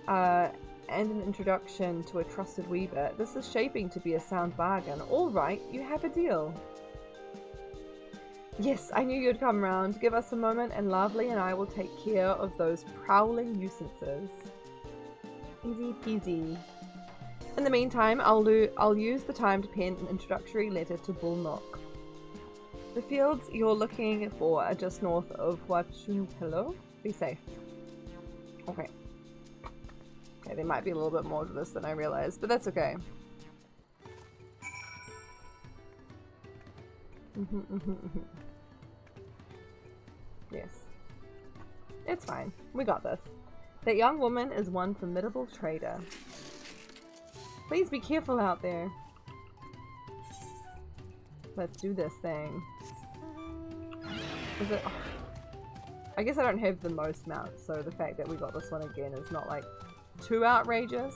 Speaker 2: and an introduction to a trusted weaver, this is shaping to be a sound bargain. All right, you have a deal. Yes, I knew you'd come round. Give us a moment and Lovely and I will take care of those prowling nuisances. Easy peasy. In the meantime, I'll use the time to pen an introductory letter to Bullnock. The fields you're looking for are just north of Huachunpillo. Be safe. Okay. Okay, there might be a little bit more to this than I realized, but that's okay. Yes. It's fine. We got this. That young woman is one formidable trader. Please be careful out there. Let's do this thing. Is it... Oh. I guess I don't have the most mounts, so the fact that we got this one again is not like too outrageous.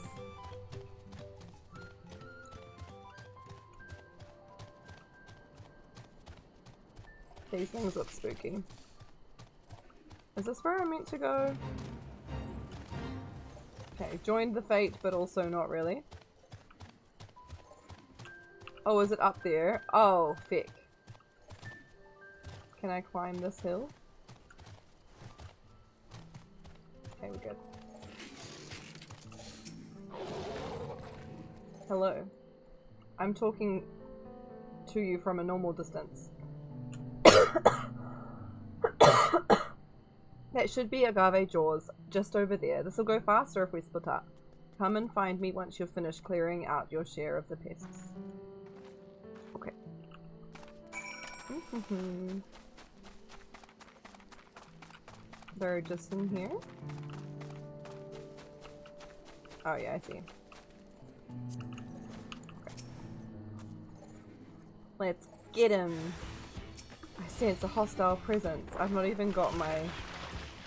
Speaker 2: These things look spooky. Is this where I'm meant to go? Okay, joined the fate, but also not really. Oh, is it up there? Oh, fick. Can I climb this hill? Okay, we're good. Hello. I'm talking to you from a normal distance. That should be Agave Jaws, just over there. This'll go faster if we split up. Come and find me once you've finished clearing out your share of the pests. Okay. They're just in here? Oh yeah, I see. Okay. Let's get him! I sense a hostile presence. I've not even got my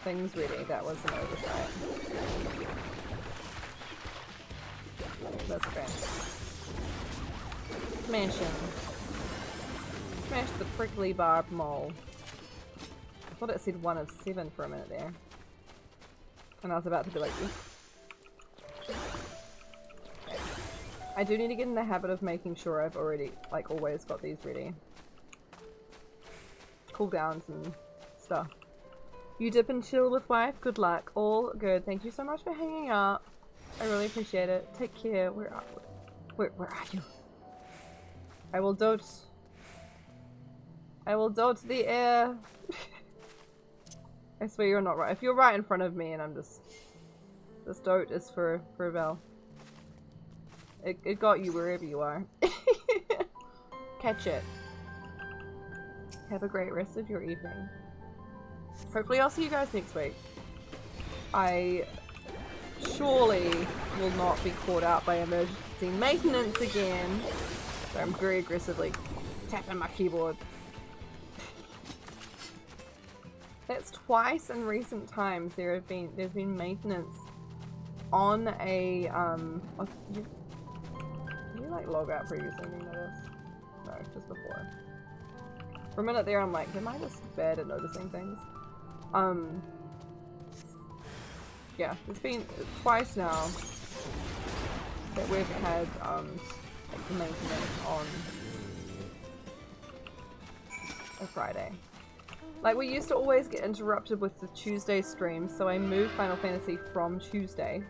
Speaker 2: things ready. That was an oversight. That's okay. Smash him. Smash the prickly barbed mole. I thought it said 1 of 7 for a minute there. And I was about to be like, okay. I do need to get in the habit of making sure I've already, like, always got these ready. Cooldowns and stuff. You dip and chill with wife? Good luck. All good. Thank you so much for hanging out. I really appreciate it. Take care. Where are you? I will dote the air. I swear you're not right. If you're right in front of me and I'm just... This dote is for Val. It got you wherever you are. Catch it. Have a great rest of your evening. Hopefully I'll see you guys next week. I surely will not be caught out by emergency maintenance again. So I'm very aggressively tapping my keyboard. That's twice in recent times there's been maintenance on a did you like log out previously and you notice? No, just before. For a minute there I'm like, am I just bad at noticing things? Yeah, it's been twice now that we've had like maintenance on a Friday. Like, we used to always get interrupted with the Tuesday stream, so I moved Final Fantasy from Tuesday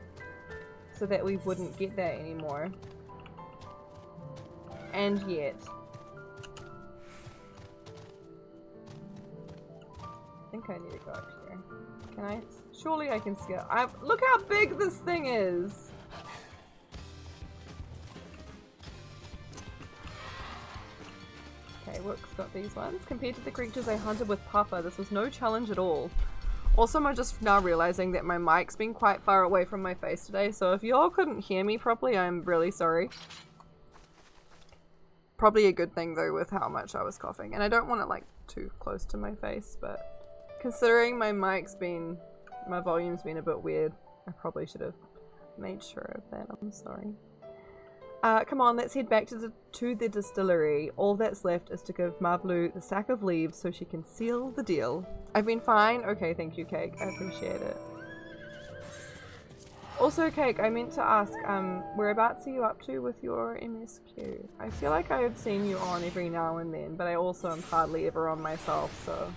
Speaker 2: so that we wouldn't get that anymore. And yet... I think think I need to go up here. Can I? Surely I can scale. Look how big this thing is! Okay, Rook's got these ones. Compared to the creatures I hunted with Papa, this was no challenge at all. Also, I'm just now realizing that my mic's been quite far away from my face today, so if y'all couldn't hear me properly, I'm really sorry. Probably a good thing though with how much I was coughing. And I don't want it like too close to my face, but considering my volume's been a bit weird, I probably should have made sure of that. I'm sorry. Come on, let's head back to the distillery. All that's left is to give Mablu the sack of leaves so she can seal the deal. I've been fine. Okay, thank you, Cake. I appreciate it. Also, Cake, I meant to ask, whereabouts are you up to with your MSQ? I feel like I have seen you on every now and then, but I also am hardly ever on myself, so...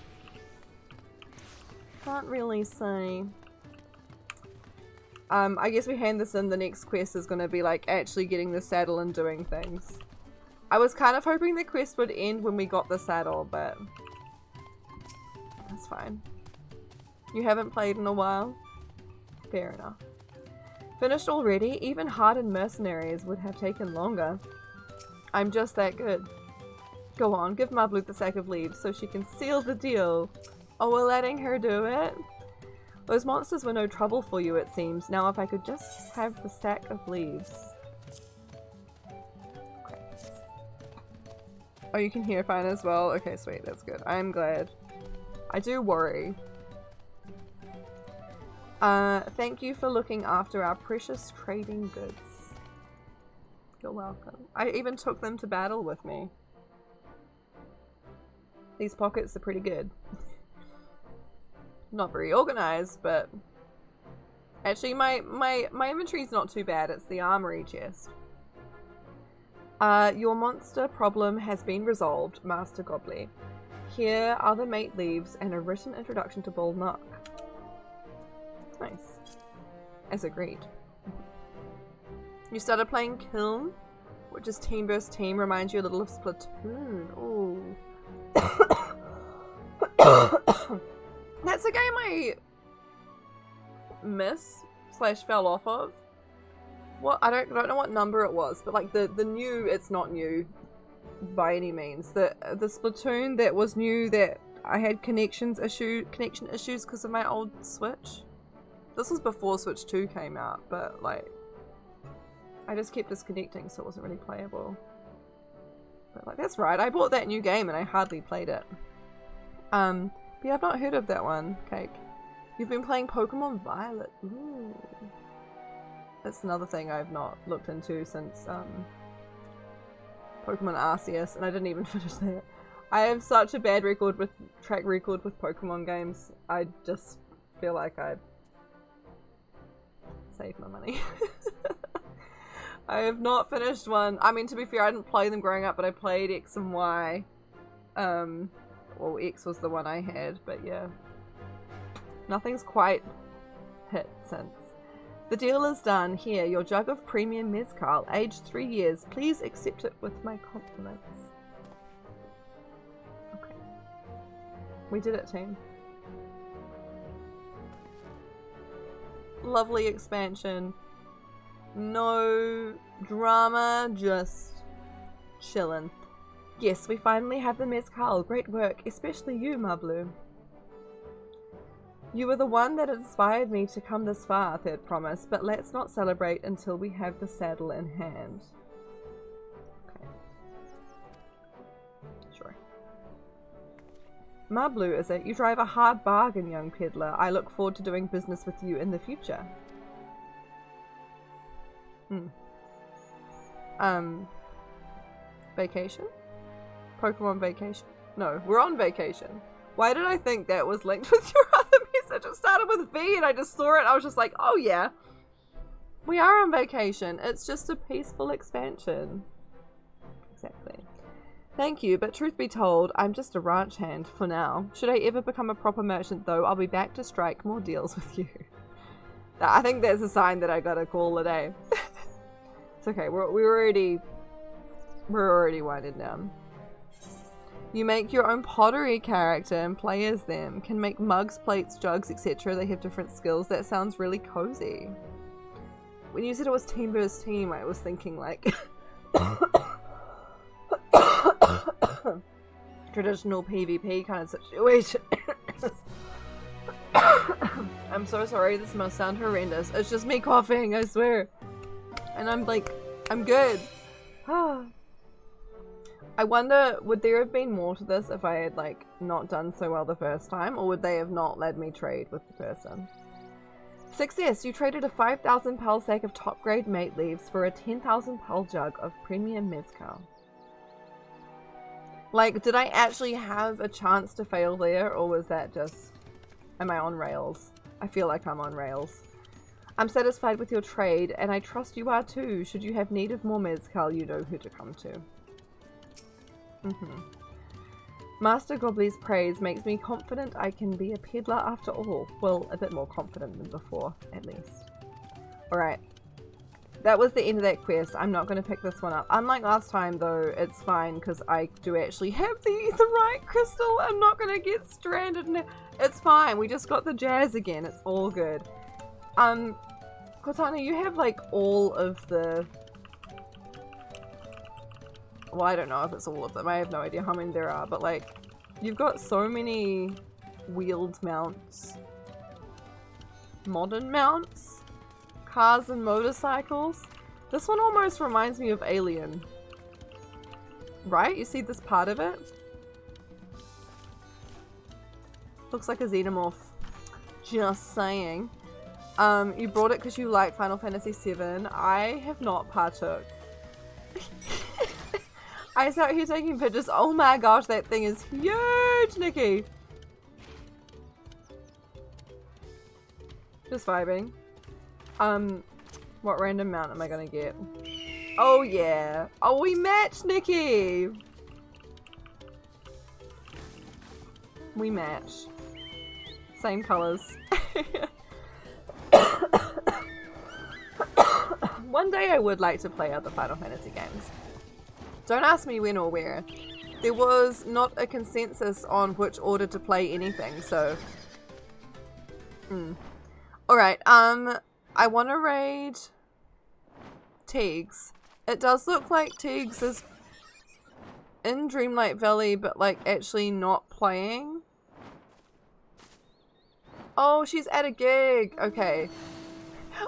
Speaker 2: Can't really say. I guess we hand this in, the next quest is gonna be like actually getting the saddle and doing things. I was kind of hoping the quest would end when we got the saddle, but that's fine. You haven't played in a while? Fair enough. Finished already? Even hardened mercenaries would have taken longer. I'm just that good. Go on, give Mablu the sack of leaves so she can seal the deal. Oh, we're letting her do it? Those monsters were no trouble for you, it seems. Now if I could just have the sack of leaves. Okay. Oh, you can hear fine as well? Okay, sweet, that's good. I'm glad. I do worry. Thank you for looking after our precious trading goods. You're welcome. I even took them to battle with me. These pockets are pretty good. Not very organized, but actually my inventory's not too bad. It's the armory chest. Your monster problem has been resolved, Master Gobley. Here are the mate leaves and a written introduction to Bull Nook. Nice. As agreed. You started playing Kiln, which is team versus team, reminds you a little of Splatoon. Ooh. That's a game I fell off of. What I don't know what number it was, but like the new, it's not new by any means. The Splatoon that was new that I had connection issues because of my old Switch. This was before Switch 2 came out, but like I just kept disconnecting, so it wasn't really playable. But like that's right, I bought that new game and I hardly played it. But yeah, I've not heard of that one, Cake. You've been playing Pokemon Violet. Ooh. That's another thing I've not looked into since Pokemon Arceus, and I didn't even finish that. I have such a bad track record with Pokemon games. I just feel like I saved my money. I have not finished one. I mean, to be fair, I didn't play them growing up, but I played X and Y. Well, X was the one I had, but yeah. Nothing's quite hit since. The deal is done. Here, your jug of premium mezcal, aged 3 years. Please accept it with my compliments. Okay. We did it, team. Lovely expansion. No drama, just chillin'. Yes, we finally have the mezcal. Great work, especially you, Mablu. You were the one that inspired me to come this far, Third Promise, but let's not celebrate until we have the saddle in hand. Okay. Sure. Mablu, is it? You drive a hard bargain, young peddler. I look forward to doing business with you in the future. Vacation? Pokemon vacation? No, we're on vacation. Why did I think that was linked with your other message? It started with V and I just saw it. I was just like, oh yeah. We are on vacation. It's just a peaceful expansion. Exactly. Thank you, but truth be told, I'm just a ranch hand for now. Should I ever become a proper merchant though, I'll be back to strike more deals with you. I think that's a sign that I gotta call it a. It's okay, we're already winding down. You make your own pottery character and play as them. Can make mugs, plates, jugs, etc. They have different skills. That sounds really cozy. When you said it was Team vs. Team, I was thinking like traditional PvP kind of situation. I'm so sorry, this must sound horrendous. It's just me coughing, I swear. And I'm like, I'm good. I wonder, would there have been more to this if I had like not done so well the first time, or would they have not let me trade with the person? Success! You traded a 5,000 pal sack of top grade mate leaves for a 10,000 pal jug of premium mezcal. Like, did I actually have a chance to fail there, or was that just... Am I on rails? I feel like I'm on rails. I'm satisfied with your trade, and I trust you are too. Should you have need of more mezcal, you know who to come to. Master Gobley's praise makes me confident I can be a peddler after all. Well, a bit more confident than before, at least. Alright. That was the end of that quest. I'm not going to pick this one up. Unlike last time, though, it's fine because I do actually have the right crystal. I'm not going to get stranded now. It's fine. We just got the jazz again. It's all good. Cortana, you have like all of the... Well, I don't know if it's all of them. I have no idea how many there are, but like, you've got so many wheeled mounts. Modern mounts? Cars and motorcycles? This one almost reminds me of Alien. Right? You see this part of it? Looks like a xenomorph. Just saying. You brought it because you like Final Fantasy VII. I have not partook. I was out here taking pictures. Oh my gosh, that thing is huge, Nikki. Just vibing. What random mount am I gonna get? Oh yeah. Oh, we match, Nikki. We match. Same colors. One day I would like to play other Final Fantasy games. Don't ask me when or where. There was not a consensus on which order to play anything, so... Alright, I want to raid Teagues. It does look like Teagues is in Dreamlight Valley, but like actually not playing. Oh, she's at a gig! Okay.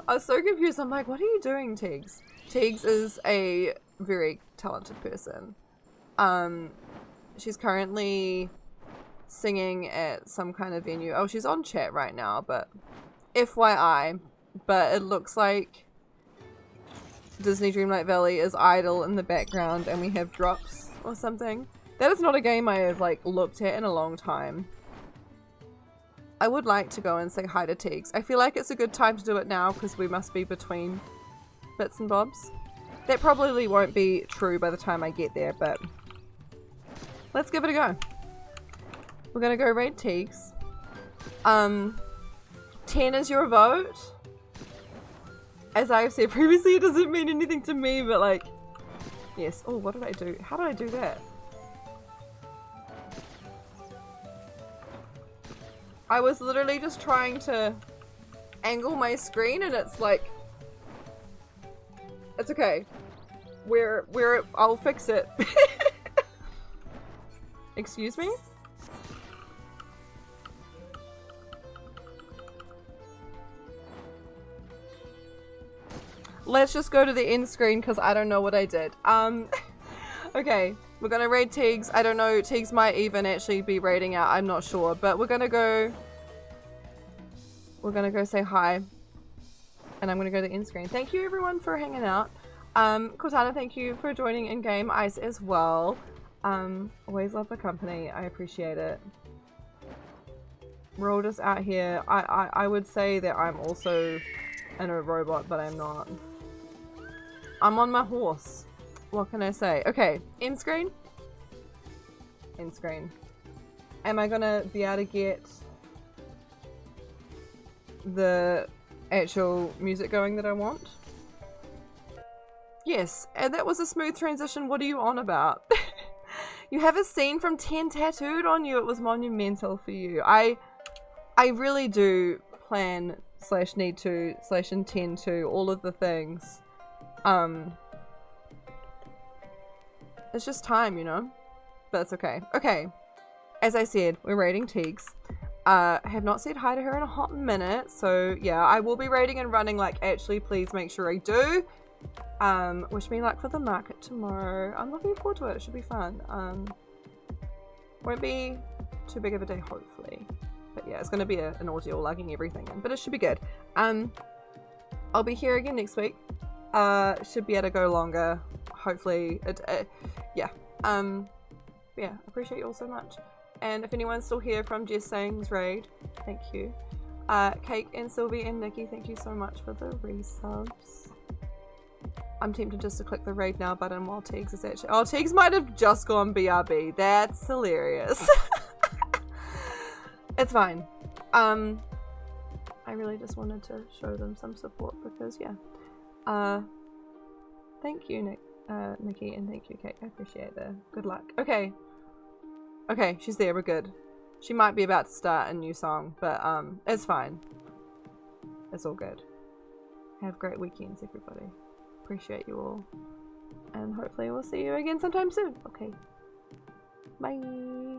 Speaker 2: I was so confused. I'm like, what are you doing, Teagues? Teagues is a very talented person. She's currently singing at some kind of venue. Oh, she's on chat right now, but FYI. But it looks like Disney Dreamlight Valley is idle in the background and we have drops or something. That is not a game I have like looked at in a long time. I would like to go and say hi to Teagues. I feel like it's a good time to do it now because we must be between bits and bobs. That probably won't be true by the time I get there, but let's give it a go. We're gonna go raid Teagues. 10 is your vote. As I've said previously, it doesn't mean anything to me, but like, yes. Oh, what did I do? How did I do that? I was literally just trying to angle my screen and it's like, it's okay. I'll fix it. Excuse me? Let's just go to the end screen because I don't know what I did. Okay, we're gonna raid Teagues. I don't know, Teagues might even actually be raiding out, I'm not sure. But we're gonna go say hi. And I'm gonna go to the end screen. Thank you everyone for hanging out. Cortana, thank you for joining in-game. Ice as well. Always love the company. I appreciate it. We're all just out here. I would say that I'm also in a robot, but I'm not. I'm on my horse. What can I say? Okay, end screen. End screen. Am I gonna be able to get the actual music going that I want? Yes, and that was a smooth transition. What are you on about? You have a scene from 10 tattooed on you. It was monumental for you. I really do plan / need to / intend to all of the things. It's just time, you know? But it's okay. Okay. As I said, we're raiding Teagues. I have not said hi to her in a hot minute, so yeah, I will be raiding and running. Like, actually, please make sure I do. Wish me luck for the market tomorrow. I'm looking forward to it. It should be fun. Won't be too big of a day, hopefully. But yeah, it's going to be an ordeal lugging everything in, but it should be good. I'll be here again next week. Should be able to go longer. Hopefully, yeah. Yeah, appreciate you all so much. And if anyone's still here from Jess Saying's raid, thank you. Cake and Sylvie and Nikki, thank you so much for the resubs. I'm tempted just to click the raid now button while Teagues is actually— oh, Teagues might have just gone BRB. That's hilarious. It's fine. I really just wanted to show them some support because, yeah. Thank you, Nikki, and thank you, Kate. I appreciate that. Good luck. Okay. Okay, she's there. We're good. She might be about to start a new song, but it's fine. It's all good. Have great weekends, everybody. Appreciate you all. And hopefully we'll see you again sometime soon. Okay. Bye.